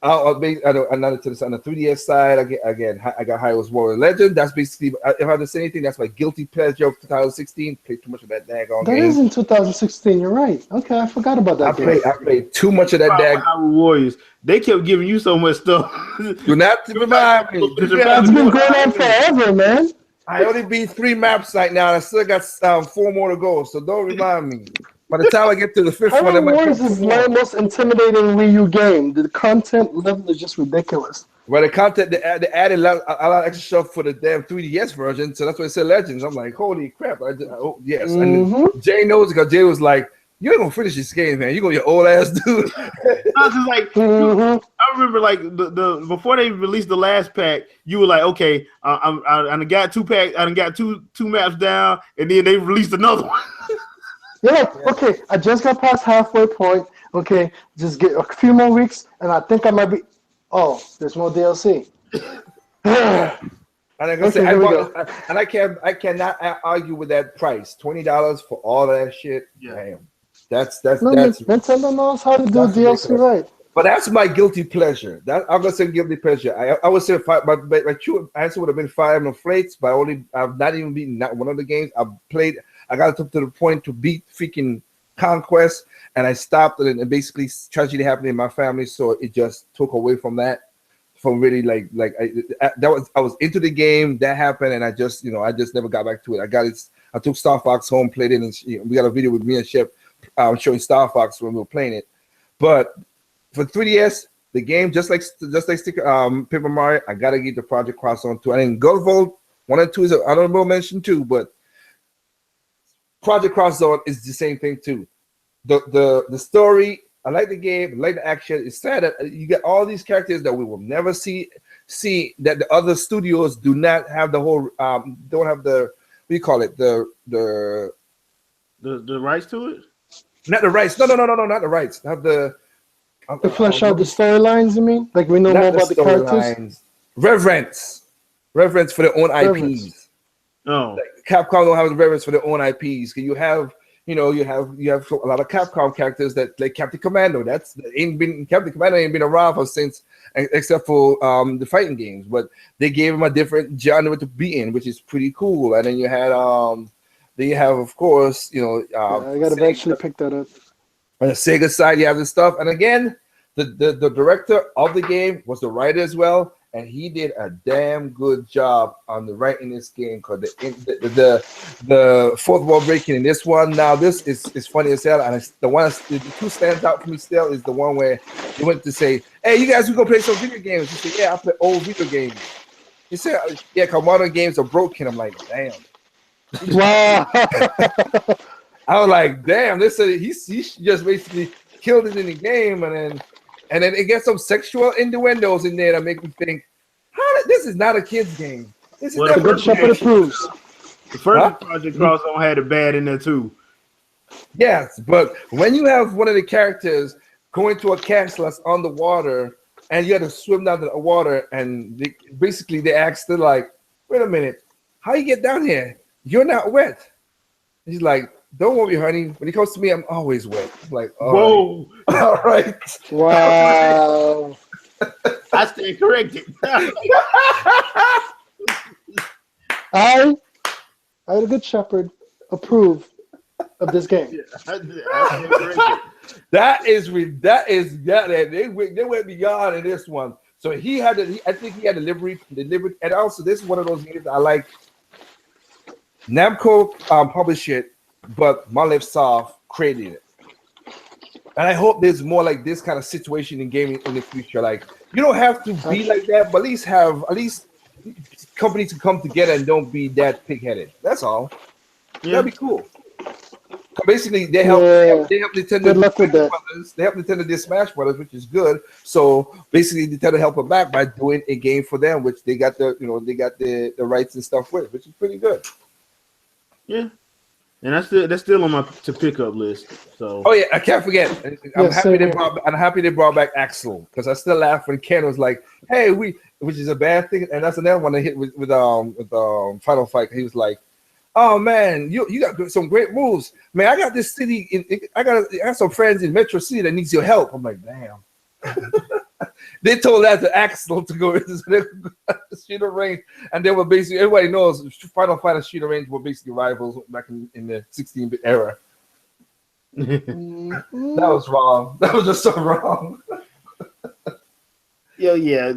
[SPEAKER 2] I'll be another to the on the 3DS side. Again, I got Hyrule Warriors Legend. That's basically if I had to say anything, that's my guilty pleasure of 2016. Played too much of that daggone game.
[SPEAKER 3] That is in 2016. You're right. Okay, I forgot about that.
[SPEAKER 2] I played too much of that
[SPEAKER 1] Hyrule Warriors. They kept giving you so much stuff.
[SPEAKER 2] Do not remind me.
[SPEAKER 3] It's been going on forever, man.
[SPEAKER 2] I only beat 3 maps right now, and I still got 4 more to go. So don't remind me. By the time I get to the 5th one,
[SPEAKER 3] Hyrule Warriors is my most intimidating Wii U game. The content level is just ridiculous.
[SPEAKER 2] Well, the content they added a lot of extra stuff for the damn 3DS version, so that's why it said Legends. I'm like, holy crap! Yes, and Jay knows because Jay was like, "You ain't gonna finish this game, man. You gonna your old ass dude."
[SPEAKER 1] I was just like, I remember like the before they released the last pack, you were like, okay, I got 2 packs, I done got two maps down, and then they released another one.
[SPEAKER 3] Yeah, okay. I just got past halfway point. Okay, just get a few more weeks, and I think I might be. Oh, there's more DLC.
[SPEAKER 2] And I cannot argue with that price. $20 for all of that shit.
[SPEAKER 1] Yeah.
[SPEAKER 2] Damn. That's
[SPEAKER 3] Nintendo knows how to do DLC
[SPEAKER 2] ridiculous.
[SPEAKER 3] right.
[SPEAKER 2] But that's my guilty pleasure. That I'm gonna say guilty pleasure. I would say my true answer would have been Fire Emblem Fates, but I've not even beaten not one of the games I've played. I got up to the point to beat freaking Conquest, and I stopped it, and basically tragedy happened in my family, so it just took away from that. From really I was into the game that happened, and I just never got back to it. I took Star Fox home, played it, and we got a video with me and Shep showing Star Fox when we were playing it. But for 3DS, the game just like Paper Mario, I gotta give the Project Cross on 2. I think Godvolt 1 and 2 is an honorable mention too, but Project Cross Zone is the same thing too. The story, I like the game, I like the action. It's sad that you get all these characters that we will never see that the other studios do not have the whole don't have the what do you call it the
[SPEAKER 1] rights to it.
[SPEAKER 2] Not the rights. No, not the rights. Have the
[SPEAKER 3] flesh out the storylines. You mean like we know more about the characters?
[SPEAKER 2] Reverence for their own IPs.
[SPEAKER 1] Oh,
[SPEAKER 2] Capcom don't have the reverence for their own IPs. You have a lot of Capcom characters that like Captain Commando. Captain Commando ain't been around for since except for the fighting games, but they gave him a different genre to be in, which is pretty cool. And then you had of course,
[SPEAKER 3] I gotta eventually pick that up.
[SPEAKER 2] On the Sega side, you have this stuff, and again, the director of the game was the writer as well, and he did a damn good job on the writing this game. Because the fourth wall breaking in this one, now this is funny as hell, and the two stands out for me still is the one where they went to say, "Hey, you guys, we gonna play some video games." He said, "Yeah, I play old video games." He said, "Yeah, because modern games are broken." I'm like, "Damn."
[SPEAKER 3] Wow.
[SPEAKER 2] I was like, "Damn!" This he just basically killed it in the game, and then it gets some sexual innuendos in there that make me think, this is not a kid's game. This is not
[SPEAKER 3] The Good Shepherd approves.
[SPEAKER 1] The first Project Cross Zone had it bad in there too.
[SPEAKER 2] Yes, but when you have one of the characters going to a castle that's on the water, and you have to swim down to the water, and they ask, they're like, "Wait a minute, how you get down here? You're not wet." He's like, "Don't worry, honey. When it comes to me, I'm always wet." I'm like,
[SPEAKER 1] whoa,
[SPEAKER 2] right. All right.
[SPEAKER 3] Wow.
[SPEAKER 1] I stand corrected.
[SPEAKER 3] I, the Good Shepherd, approve of this game.
[SPEAKER 1] I stand corrected.
[SPEAKER 2] They went beyond in this one. So I think he had delivery, and also this is one of those games I like. Namco published it, but Monolith Soft created it. And I hope there's more like this kind of situation in gaming in the future. Like, you don't have to be like that, but at least companies can come together and don't be that pig-headed. That's all. Yeah. That'd be cool. Basically, they help Nintendo.
[SPEAKER 3] Good luck with that.
[SPEAKER 2] They help Nintendo do Smash Brothers, which is good. So basically, Nintendo help them back by doing a game for them, which they got the rights and stuff with, which is pretty good.
[SPEAKER 1] Yeah, and that's still on my to pick up list. So
[SPEAKER 2] yeah, I can't forget. I'm happy they brought back Axel, because I still laugh when Ken was like, "Hey, which is a bad thing," and that's another one I hit with Final Fight. He was like, "Oh man, you got some great moves, man. I got this city. I got some friends in Metro City that needs your help." I'm like, damn. They told that to Axel to go into the Street of Rage, and they were basically, everybody knows Final Fight and Street of Rage were basically rivals back in the 16-bit era. That was wrong. That was just so wrong.
[SPEAKER 1] Yeah.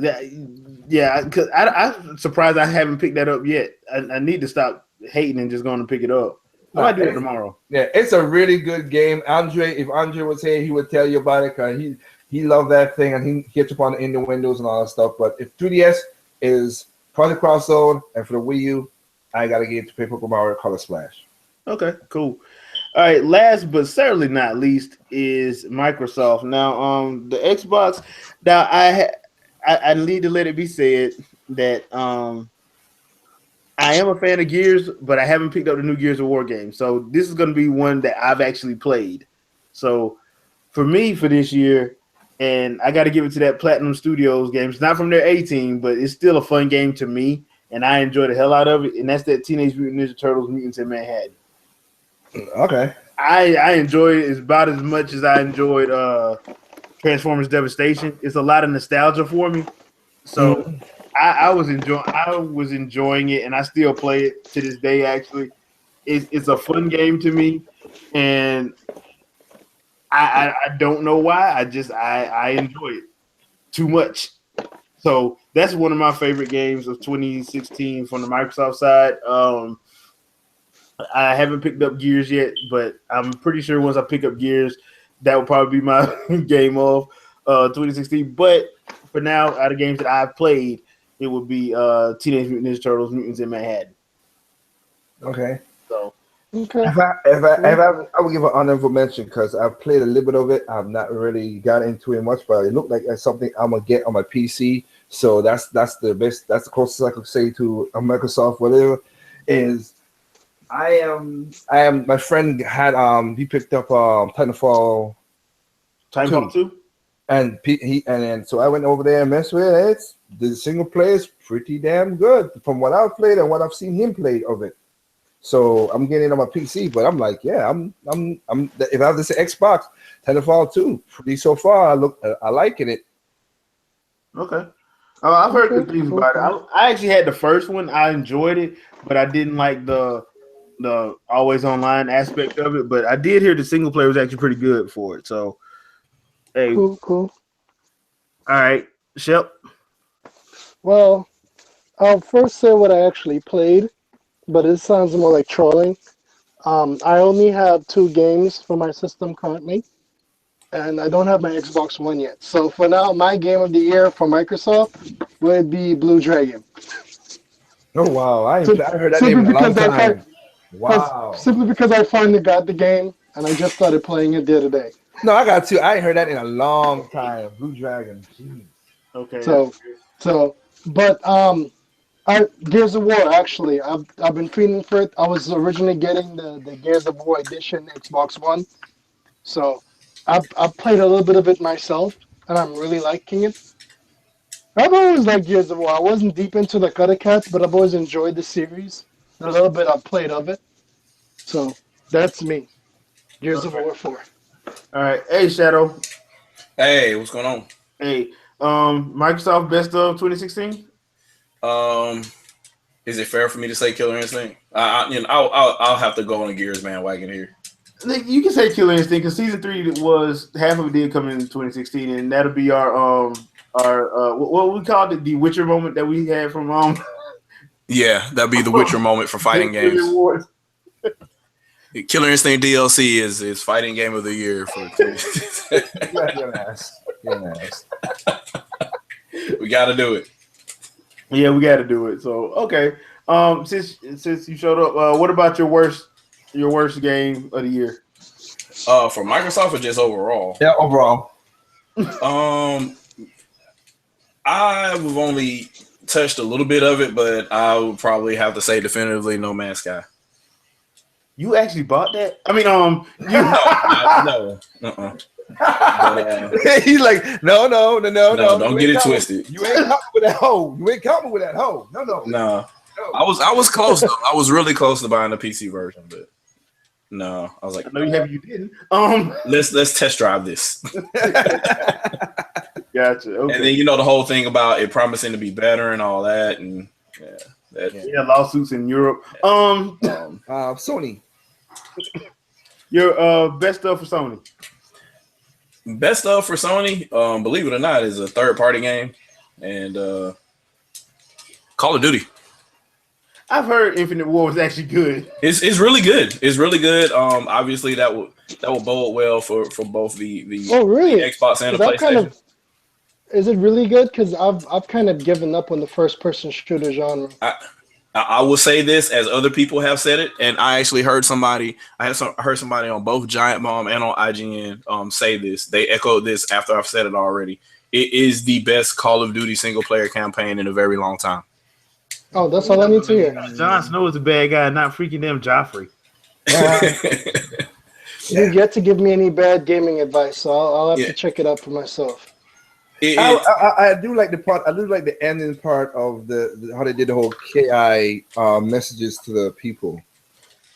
[SPEAKER 1] Because I'm surprised I haven't picked that up yet. I need to stop hating and just going to pick it up. I might do it tomorrow. Yeah,
[SPEAKER 2] it's a really good game. If Andre was here, he would tell you about it, because he loved that thing, and he hits upon it in the windows and all that stuff. But if 3DS is Project Cross Zone, and for the Wii U, I gotta give it to Paper Mario Color Splash.
[SPEAKER 1] Okay, cool. All right, last but certainly not least is Microsoft. Now, the Xbox. Now, I need to let it be said that I am a fan of Gears, but I haven't picked up the new Gears of War game. So this is going to be one that I've actually played. So for me, for this year, and I got to give it to that Platinum Studios game. It's not from their A team, but it's still a fun game to me, and I enjoy the hell out of it. And that's that Teenage Mutant Ninja Turtles Mutants in Manhattan.
[SPEAKER 2] Okay.
[SPEAKER 1] I enjoy it about as much as I enjoyed Transformers Devastation. It's a lot of nostalgia for me. So I was enjoying it, and I still play it to this day. Actually, it's a fun game to me, and I don't know why. I enjoy it too much. So that's one of my favorite games of 2016 from the Microsoft side. I haven't picked up Gears yet, but I'm pretty sure once I pick up Gears, that will probably be my game of 2016. But for now, out of games that I've played, it would be Teenage Mutant Ninja Turtles Mutants in Manhattan.
[SPEAKER 2] Okay.
[SPEAKER 1] So
[SPEAKER 3] Okay.
[SPEAKER 2] I would give an honorable mention, because I've played a little bit of it. I've not really got into it much, but it looked like it's something I'm gonna get on my PC. So that's the best. That's the closest I could say to a Microsoft whatever. Is I am. My friend had he picked up Titanfall
[SPEAKER 1] 2.
[SPEAKER 2] And so I went over there and messed with it. The single player is pretty damn good from what I've played and what I've seen him play of it. So I'm getting it on my PC, but I'm like, yeah, I'm if I have this Xbox, Titanfall 2, pretty so far. I liking it.
[SPEAKER 1] Okay. I've heard good things about it. I actually had the first one. I enjoyed it, but I didn't like the always online aspect of it. But I did hear the single player was actually pretty good for it. So, hey,
[SPEAKER 3] Cool.
[SPEAKER 1] All right, Shep.
[SPEAKER 3] Well, I'll first say what I actually played, but it sounds more like trolling. I only have 2 games for my system currently, and I don't have my Xbox One yet. So for now, my game of the year for Microsoft would be Blue Dragon.
[SPEAKER 2] Oh wow, I
[SPEAKER 3] Sim-
[SPEAKER 2] heard that name
[SPEAKER 3] Simply
[SPEAKER 2] in a long
[SPEAKER 3] because
[SPEAKER 2] time. Wow.
[SPEAKER 3] simply because I finally got the game and I just started playing it the other day.
[SPEAKER 2] No, I got two. I ain't heard that in a long time. Blue Dragon. Jeez.
[SPEAKER 1] Okay.
[SPEAKER 3] So, but Gears of War actually, I've been tweeting for it. I was originally getting the Gears of War edition Xbox One, so I've played a little bit of it myself, and I'm really liking it. I've always liked Gears of War. I wasn't deep into like other cats, but I've always enjoyed the series. The little bit I've played of it, so that's me. Gears of War 4.
[SPEAKER 1] All right. Hey, Shadow.
[SPEAKER 4] Hey, what's going on?
[SPEAKER 1] Hey, Microsoft Best of 2016.
[SPEAKER 4] Is it fair for me to say Killer Instinct? I'll have to go on a Gears bandwagon here.
[SPEAKER 1] You can say Killer Instinct because season 3 was half of it did come in 2016, and that'll be our what we called it, the Witcher moment that we had from
[SPEAKER 4] Yeah, that'd be the Witcher moment for fighting games. Killer Instinct DLC is fighting game of the year for.
[SPEAKER 2] You're an ass. You're an ass.
[SPEAKER 4] We got to do it.
[SPEAKER 1] Yeah, we got to do it. So okay, since you showed up, what about your worst game of the year?
[SPEAKER 4] For Microsoft or just overall?
[SPEAKER 2] Yeah, overall.
[SPEAKER 4] I've only touched a little bit of it, but I would probably have to say definitively No Man's Sky.
[SPEAKER 1] You actually bought that? I mean,
[SPEAKER 4] No. But,
[SPEAKER 2] He's like, no.
[SPEAKER 4] don't get it twisted.
[SPEAKER 2] You ain't coming with that hoe. You ain't coming with that hoe. No.
[SPEAKER 4] No. I was close though. I was really close to buying the PC version, but no. I was like,
[SPEAKER 1] I know you didn't.
[SPEAKER 4] let's test drive this.
[SPEAKER 1] Gotcha. Okay.
[SPEAKER 4] And then the whole thing about it promising to be better and all that, and
[SPEAKER 1] lawsuits in Europe.
[SPEAKER 2] Sony.
[SPEAKER 1] Your best stuff for Sony.
[SPEAKER 4] Best stuff for Sony, believe it or not, is a third-party game, and Call of Duty.
[SPEAKER 1] I've heard Infinite War was actually good.
[SPEAKER 4] It's really good. It's really good. Obviously that will bode well for both the
[SPEAKER 3] really?
[SPEAKER 4] the Xbox and the PlayStation.
[SPEAKER 3] Is it really good? Because I've kind of given up on the first-person shooter genre.
[SPEAKER 4] I will say this as other people have said it, and I actually heard somebody. I heard somebody on both Giant Bomb and on IGN say this. They echoed this after I've said it already. It is the best Call of Duty single-player campaign in a very long time.
[SPEAKER 3] Oh, that's all I need to hear.
[SPEAKER 1] Jon Snow is a bad guy, not freaking damn Joffrey.
[SPEAKER 3] You've yet to give me any bad gaming advice, so I'll have to check it out for myself.
[SPEAKER 2] I do like the part. I do like the ending part of the how they did the whole KI messages to the people.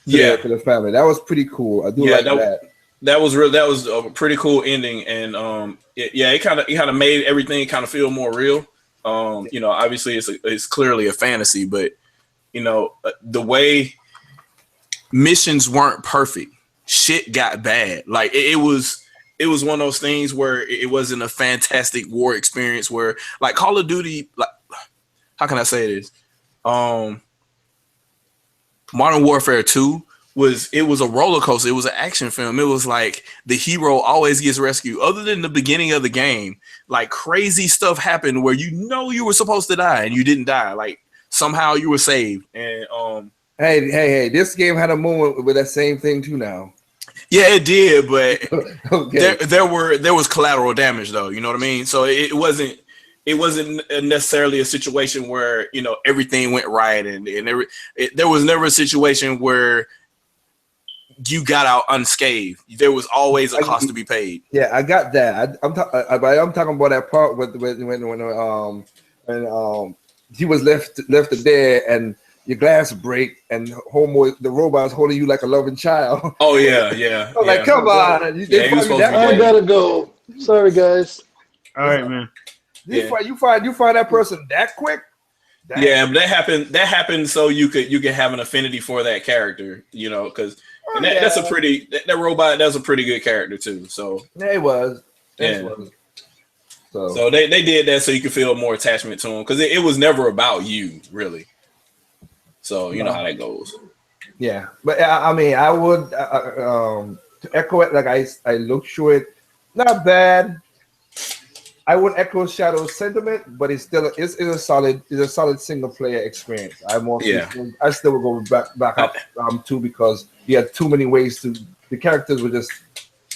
[SPEAKER 2] To the family. That was pretty cool. I do like that.
[SPEAKER 4] That was real. That was a pretty cool ending, and it kind of made everything kind of feel more real. Obviously it's clearly a fantasy, but the way missions weren't perfect, shit got bad. Like it was one of those things where it wasn't a fantastic war experience where like Call of Duty, like how can I say this? Modern Warfare 2 was a roller coaster. It was an action film. It was like the hero always gets rescued. Other than the beginning of the game, like crazy stuff happened where you were supposed to die and you didn't die. Like somehow you were saved. And
[SPEAKER 2] hey, this game had a moment with that same thing too now.
[SPEAKER 4] Yeah, it did, but
[SPEAKER 2] okay.
[SPEAKER 4] there was collateral damage though. You know what I mean? So it wasn't necessarily a situation where everything went right, and there was never a situation where you got out unscathed. There was always a cost to be paid.
[SPEAKER 2] Yeah, I got that. I'm talking about that part when he was left there and your glass break and the robot's holding you like a loving child.
[SPEAKER 4] Oh yeah.
[SPEAKER 2] I'm like, come on.
[SPEAKER 3] I gotta go. Sorry, guys.
[SPEAKER 1] All right, man.
[SPEAKER 2] You find that person that quick?
[SPEAKER 4] Yeah, but that happened so you could have an affinity for that character, because that's a pretty that robot. That's a pretty good character too. So
[SPEAKER 2] yeah, it was.
[SPEAKER 4] Yeah. So they did that so you could feel more attachment to them because it was never about you really. So you know how that goes.
[SPEAKER 2] Yeah, but I mean, I would to echo it. Like I looked through it, not bad. I wouldn't echo Shadow's sentiment, but it's a solid single player experience. I still would go back up to because you had too many ways to. The characters were just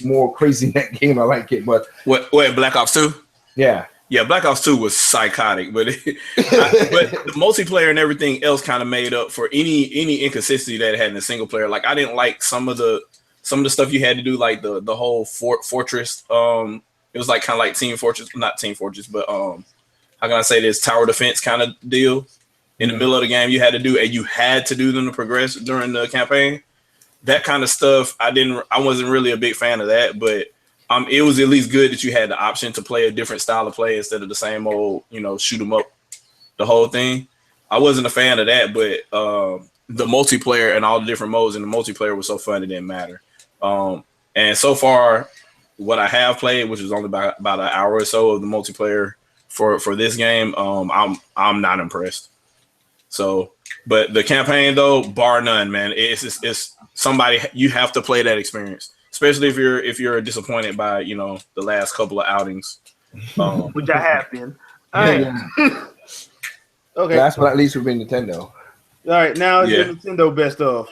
[SPEAKER 2] more crazy in that game. I like it, but
[SPEAKER 4] what Black Ops 2?
[SPEAKER 2] Yeah,
[SPEAKER 4] Black Ops 2 was psychotic, but but the multiplayer and everything else kind of made up for any inconsistency that it had in the single player. Like I didn't like some of the stuff you had to do, like the whole fortress. It was like kind of like Team Fortress, not Team Fortress, but how can I say this, tower defense kind of deal in the middle of the game you had to do, and you had to do them to progress during the campaign. That kind of stuff, I wasn't really a big fan of that, but it was at least good that you had the option to play a different style of play instead of the same old, shoot 'em up, the whole thing. I wasn't a fan of that, but the multiplayer and all the different modes in the multiplayer was so fun it didn't matter. And so far, what I have played, which is only about an hour or so of the multiplayer for this game, I'm not impressed. So, but the campaign though, bar none, man, it's somebody you have to play that experience, especially if you're disappointed by the last couple of outings,
[SPEAKER 1] which I have been. All right. Okay.
[SPEAKER 2] Last but not least, would be Nintendo.
[SPEAKER 1] All right, now it's your Nintendo best of.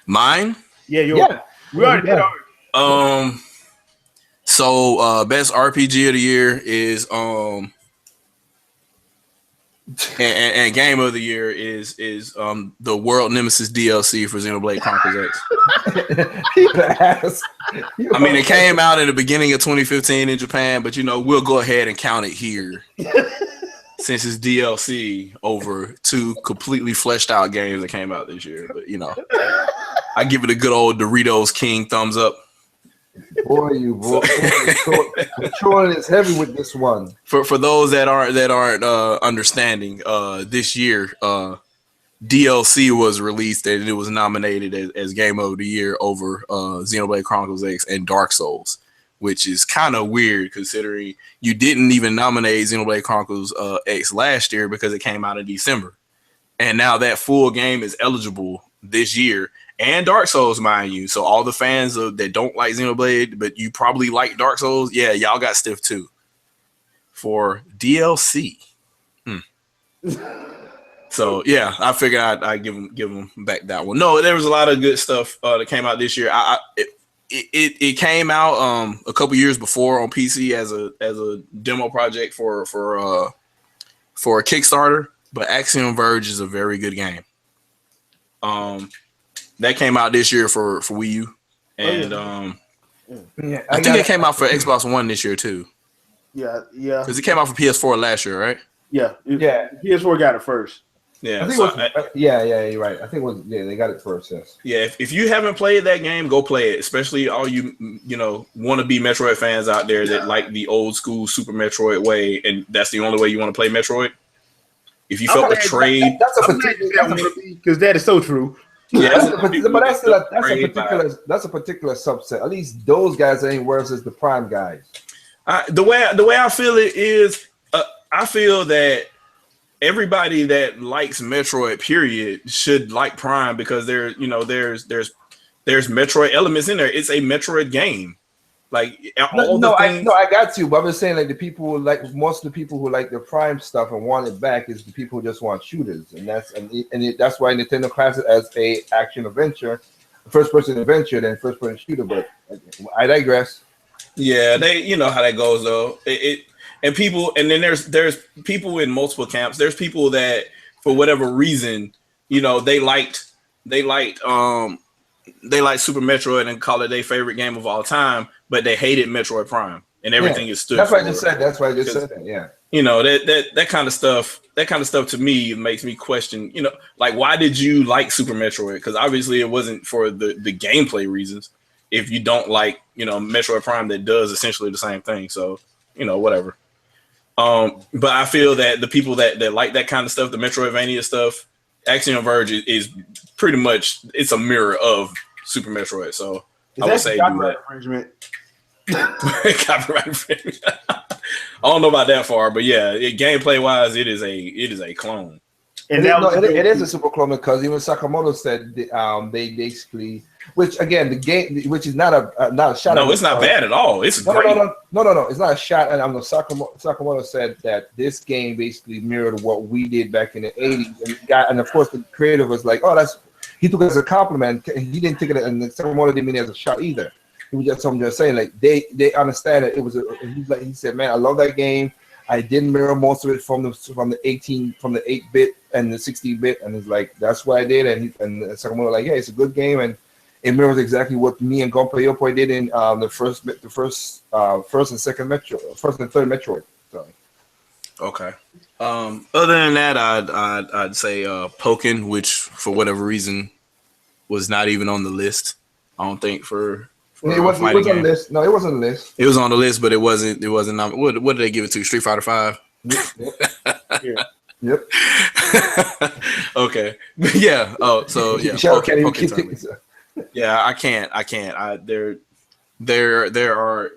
[SPEAKER 4] Mine?
[SPEAKER 1] Yeah. We already did ours.
[SPEAKER 4] So best RPG of the year is and game of the year is the World Nemesis DLC for Xenoblade Chronicles X. I mean, it came out in the beginning of 2015 in Japan, but we'll go ahead and count it here since it's DLC over 2 completely fleshed out games that came out this year. But I give it a good old Doritos King thumbs up.
[SPEAKER 2] Boy, Troy is heavy with this one.
[SPEAKER 4] For those that aren't understanding, this year DLC was released and it was nominated as Game of the Year over Xenoblade Chronicles X and Dark Souls, which is kind of weird considering you didn't even nominate Xenoblade Chronicles X last year because it came out in December, and now that full game is eligible this year. And Dark Souls, mind you. So all the fans that don't like Xenoblade, but you probably like Dark Souls, y'all got stiff too for DLC. So I figured I'd give them back that one. No, there was a lot of good stuff that came out this year. It came out a couple years before on PC as a demo project for a Kickstarter, but Axiom Verge is a very good game. That came out this year for Wii U, and I think it came out for Xbox One this year too.
[SPEAKER 1] Yeah.
[SPEAKER 4] Because it came out for PS4 last year, right?
[SPEAKER 1] Yeah. PS4 got it first.
[SPEAKER 4] Yeah,
[SPEAKER 2] I think you're right. I think they got it first. Yes.
[SPEAKER 4] Yeah, if you haven't played that game, go play it. Especially all you want to be Metroid fans out there that like the old school Super Metroid way, and that's the only way you want to play Metroid. If you felt betrayed,
[SPEAKER 1] because that is so true.
[SPEAKER 2] Yeah, that's a particular subset. At least those guys ain't worse as the Prime guys.
[SPEAKER 4] The way I feel it is, I feel that everybody that likes Metroid, period, should like Prime because there's Metroid elements in there. It's a Metroid game. Like
[SPEAKER 2] I got you, but I'm just saying, like, the people who like, most of the people who like the Prime stuff and want it back is the people who just want shooters, and that's why Nintendo classes it as a action adventure, first person adventure, than first person shooter. But I digress.
[SPEAKER 4] Yeah, they how that goes though. And then there's people in multiple camps. There's people that for whatever reason, they liked Super Metroid and call it their favorite game of all time, but they hated Metroid Prime and everything is stood.
[SPEAKER 2] That's why I just said. That's why I just said that. Yeah.
[SPEAKER 4] That kind of stuff. That kind of stuff to me makes me question. Like, why did you like Super Metroid? Because obviously it wasn't for the gameplay reasons. If you don't like Metroid Prime, that does essentially the same thing. So whatever. But I feel that the people that like that kind of stuff, the Metroidvania stuff, Axiom Verge is pretty much, it's a mirror of Super Metroid. So I would say do that. Copyright infringement. I don't know about that far, but yeah, gameplay wise, it is a clone.
[SPEAKER 1] And
[SPEAKER 2] it is a super clone because even Sakamoto said they basically, which again the game, which is not a shot.
[SPEAKER 4] No, it's not bad at all. It's great.
[SPEAKER 2] No, it's not a shot. And Sakamoto said that this game basically mirrored what we did back in the '80s, and of course the creator was like, "Oh, he took it as a compliment. He didn't take it, and Sakamoto didn't mean it as a shot either. He was just saying like they understand it. It was he said, man, I love that game. I did mirror most of it from the 8-bit and the 16-bit, and it's like that's what I did. And Sakamoto like, yeah, it's a good game, and it mirrors exactly what me and Gunpei Yokoi did in the first and third Metroid. So.
[SPEAKER 4] Okay. Other than that, I'd say Pokken, which for whatever reason was not even on the list. I don't think for.
[SPEAKER 2] It was on the list. No, it wasn't on the list.
[SPEAKER 4] It was on the list, but it wasn't. What did they give it to? Street Fighter V.
[SPEAKER 2] Yep.
[SPEAKER 4] Okay. Yeah. Oh, so yeah. Yeah, I can't. There are.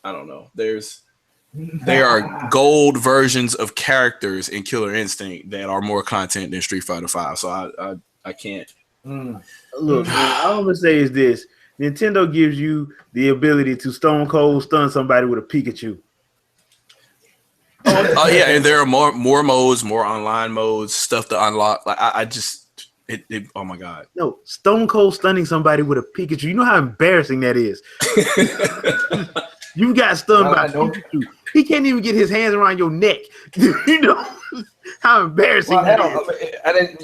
[SPEAKER 4] I don't know. There are gold versions of characters in Killer Instinct that are more content than Street Fighter V. So I can't.
[SPEAKER 1] Look, all I'm gonna say is this. Nintendo gives you the ability to stone cold stun somebody with a Pikachu.
[SPEAKER 4] Oh yeah, and there are more modes, more online modes, stuff to unlock. Like I just oh my god.
[SPEAKER 1] No, stone cold stunning somebody with a Pikachu. You know how embarrassing that is. You got stunned by Pikachu. He can't even get his hands around your neck. You know how embarrassing that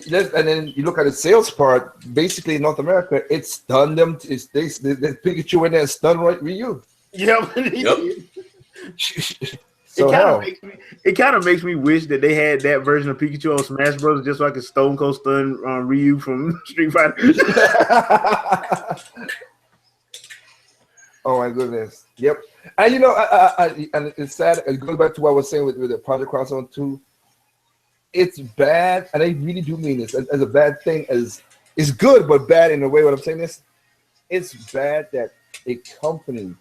[SPEAKER 1] is.
[SPEAKER 2] And then you look at the sales part. Basically, in North America, it's stunned them. It's the Pikachu in there stun right Ryu.
[SPEAKER 1] Yep.
[SPEAKER 2] So
[SPEAKER 1] it kind of makes me wish that they had that version of Pikachu on Smash Bros. Just so I could stone cold stun Ryu from Street Fighter.
[SPEAKER 2] Oh my goodness! Yep, and and it's sad. It goes back to what I was saying with the Project Crossover 2. It's bad, and I really do mean this as a bad thing. As it's good, but bad in a way. What I'm saying is, it's bad that a company,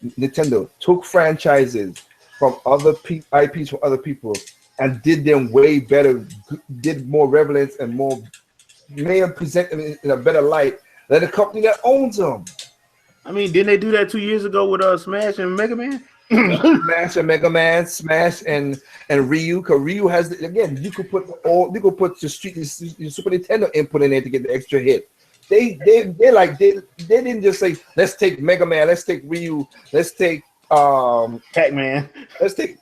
[SPEAKER 2] Nintendo, took franchises from other IPs from other people and did them way better, did more relevance and more, may have present them in a better light than the company that owns them.
[SPEAKER 1] I mean, didn't they do that 2 years ago with Smash and Mega Man?
[SPEAKER 2] Smash and Mega Man, Smash and Ryu. Because Ryu has again, you could put your Super Nintendo input in there to get the extra hit. They didn't just say let's take Mega Man, let's take Ryu, let's take
[SPEAKER 1] Pac-Man.
[SPEAKER 2] Let's take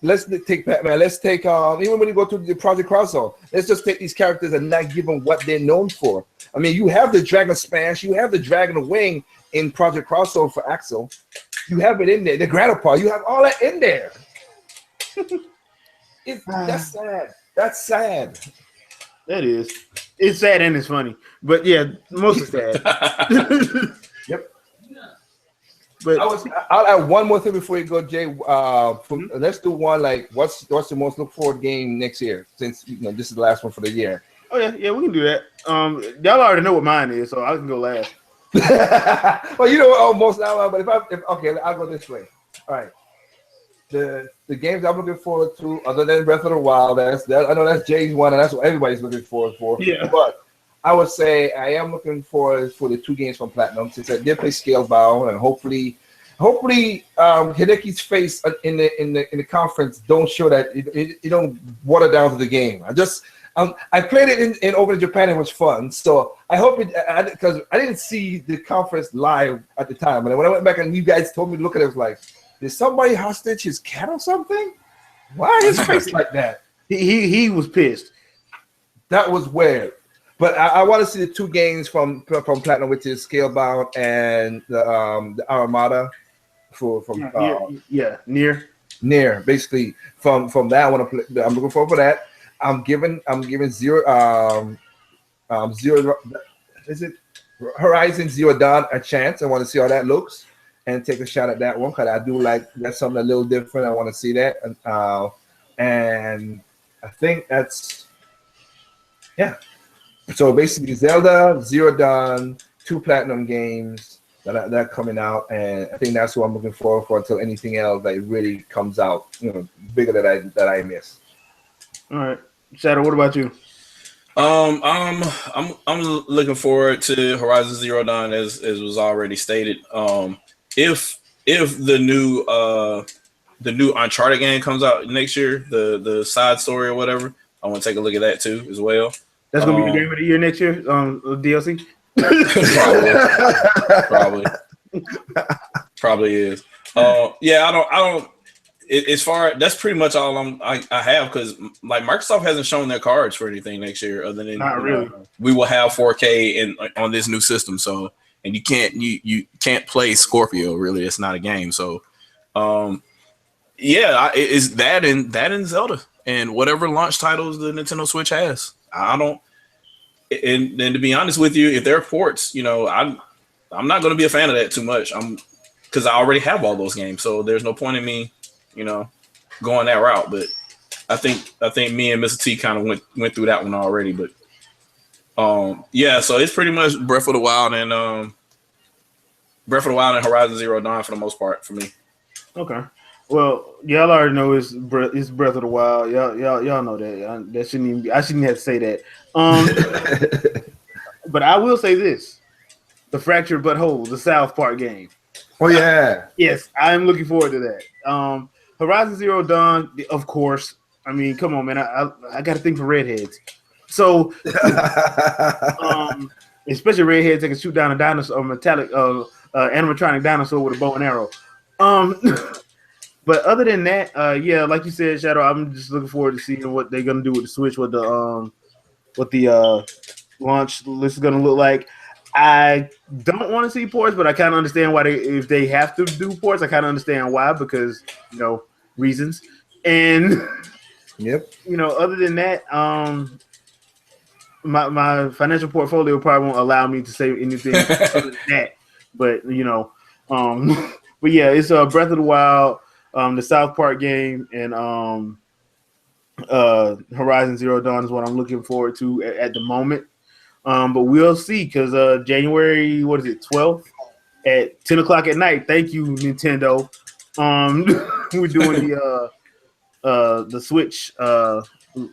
[SPEAKER 2] Pac-Man. Let's take even when you go to the Project Crossover, let's just take these characters and not give them what they're known for. I mean, you have the Dragon Smash, you have the Dragon Wing in Project Crossover for Axel. You have it in there. The Grandpa, you have all that in there. That's sad. That's sad.
[SPEAKER 1] That is. It's sad and it's funny. But yeah, mostly sad.
[SPEAKER 2] Yep.
[SPEAKER 1] But
[SPEAKER 2] I'll add one more thing before you go, Jay. Let's do one like what's the most look forward game next year? Since this is the last one for the year.
[SPEAKER 1] Oh yeah, we can do that. Y'all already know what mine is, so I can go last.
[SPEAKER 2] Well, you know almost now, but okay, I'll go this way. All right. The games I'm looking forward to, other than Breath of the Wild, I know that's Jay's one, and that's what everybody's looking forward for.
[SPEAKER 1] Yeah.
[SPEAKER 2] But I would say I am looking forward for the 2 games from Platinum, since I did play Scalebound, and hopefully, Hideki's face in the conference don't show that it don't water down to the game. I played it in over in Japan. It was fun, so I hope because I didn't see the conference live at the time, and when I went back and you guys told me to look at it, I was like, did somebody hostage his cat or something? Why his face like that?
[SPEAKER 1] He was pissed.
[SPEAKER 2] That was weird. But I want to see the 2 games from Platinum, which is Scalebound and the Armada Near. Basically, from that one, I'm looking forward for that. I'm giving Horizon Zero Dawn a chance. I want to see how that looks and take a shot at that one, because I do like that's something a little different. I want to see that, and I think that's So basically, Zelda, Zero Dawn, 2 Platinum games, that coming out, and I think that's what I'm looking forward for until anything else that really comes out, bigger that I miss.
[SPEAKER 1] All right, Shadow. What about you?
[SPEAKER 4] I'm looking forward to Horizon Zero Dawn as was already stated. If the new Uncharted game comes out next year, the side story or whatever, I want to take a look at that too as well.
[SPEAKER 1] That's gonna be the game of the year next year. DLC.
[SPEAKER 4] Probably is. Yeah, I don't. As far that's pretty much all I have, because like Microsoft hasn't shown their cards for anything next year other than
[SPEAKER 1] not really.
[SPEAKER 4] We will have 4K on this new system, so and you can't play Scorpio really. It's not a game, so yeah, it's that and Zelda and whatever launch titles the Nintendo Switch has. I don't. And to be honest with you, if they're ports, I'm not going to be a fan of that too much. Because I already have all those games, so there's no point in me, going that route. But I think me and Mr. T kind of went through that one already. But yeah, so it's pretty much Breath of the Wild and Horizon Zero Dawn for the most part for me.
[SPEAKER 1] Okay. Well, y'all already know it's Breath of the Wild. Y'all know that. That shouldn't even be, I shouldn't have to say that. But I will say this: the Fractured But Whole, the South Park game.
[SPEAKER 2] Oh yeah.
[SPEAKER 1] Yes, I'm looking forward to that. Horizon Zero Dawn, of course. I mean, come on, man. I got a thing for redheads. So, especially redheads that can shoot down a dinosaur, metallic, animatronic dinosaur with a bow and arrow. But other than that, yeah, like you said, Shadow, I'm just looking forward to seeing what they're gonna do with the Switch, what the launch list is gonna look like. I don't want to see ports, but I kind of understand why if they have to do ports, I kind of understand why, because reasons. And
[SPEAKER 2] yep,
[SPEAKER 1] other than that, my financial portfolio probably won't allow me to say anything other than that. But but yeah, it's Breath of the Wild, the South Park game, and Horizon Zero Dawn is what I'm looking forward to at the moment. But we'll see, because January 12th at 10 o'clock at night. Thank you, Nintendo. We're doing the Switch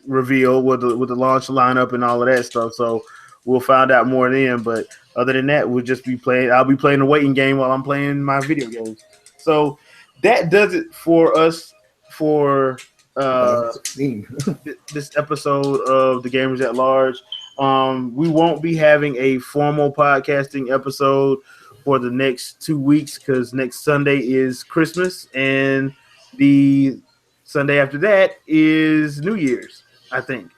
[SPEAKER 1] reveal with the launch lineup and all of that stuff. So we'll find out more then. But other than that, we'll just be playing. I'll be playing the waiting game while I'm playing my video games. So that does it for us for this episode of the Gamers at Large. We won't be having a formal podcasting episode for the next 2 weeks because next Sunday is Christmas and the Sunday after that is New Year's, I think.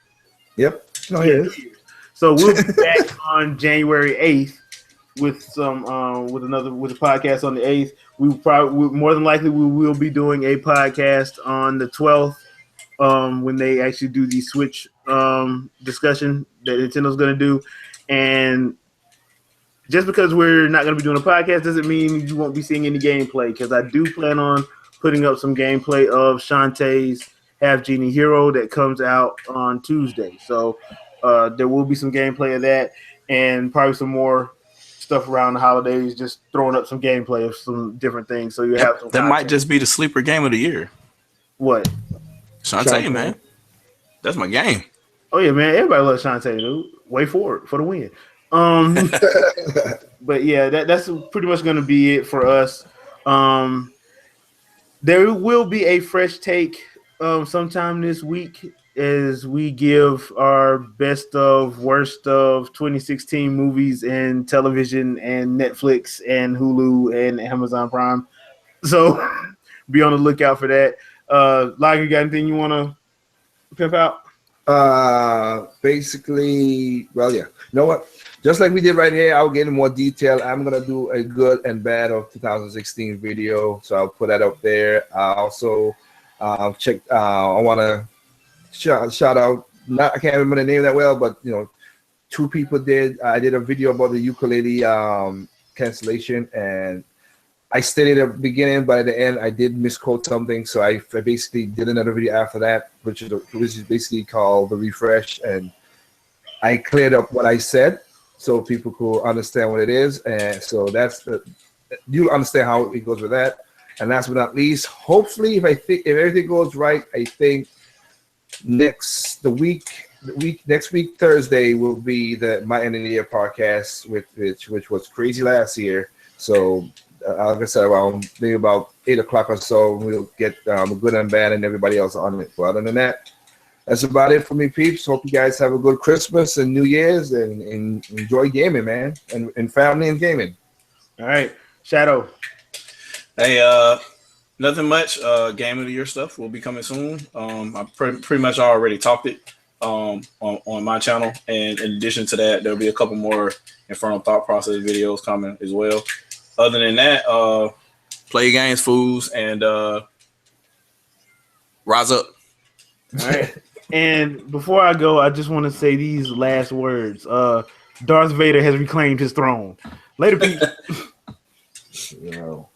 [SPEAKER 2] Yep.
[SPEAKER 1] Oh, yeah. So we'll be back on January 8th with some with a podcast on the 8th. More than likely we will be doing a podcast on the 12th when they actually do the Switch discussion that Nintendo's going to do. And just because we're not going to be doing a podcast doesn't mean you won't be seeing any gameplay, because I do plan on putting up some gameplay of Shantae's Half Genie Hero that comes out on Tuesday. So there will be some gameplay of that and probably some more stuff around the holidays, just throwing up some gameplay of some different things. So you have some
[SPEAKER 4] that content. Might just be the sleeper game of the year.
[SPEAKER 1] What?
[SPEAKER 4] Shantae, man. That's my game.
[SPEAKER 1] Oh yeah, man. Everybody loves Shantae, dude. Way forward for the win. But yeah, that's pretty much going to be it for us. There will be a fresh take sometime this week as we give our best of, worst of 2016 movies and television and Netflix and Hulu and Amazon Prime. So be on the lookout for that. Like, you got anything you want to pimp out?
[SPEAKER 2] Basically, well, yeah. You know what? Just like we did right here, I'll get into more detail. I'm going to do a good and bad of 2016 video, so I'll put that up there. I also check. I want to shout out. I can't remember the name that well, but two people did. I did a video about the ukulele cancellation, and I stated at the beginning, but at the end I did misquote something, so I basically did another video after that, which is basically called the refresh, and I cleared up what I said so people could understand what it is. And so that's you'll understand how it goes with that. And last but not least, hopefully, if everything goes right, I think next week Thursday will be my end of the year podcast, which was crazy last year. So like I said, around maybe about 8 o'clock or so, we'll get Good and Bad and everybody else on it. But other than that, that's about it for me, peeps. Hope you guys have a good Christmas and New Year's and enjoy gaming, man, and family and gaming.
[SPEAKER 1] All right, Shadow.
[SPEAKER 4] Hey, nothing much. Game of the year stuff will be coming soon. I pretty much already talked it on my channel, and in addition to that, there'll be a couple more Infernal Thought Process videos coming as well. Other than that, play games, fools, and rise up.
[SPEAKER 1] All right. And before I go, I just want to say these last words. Darth Vader has reclaimed his throne. Later, people.
[SPEAKER 2] You know.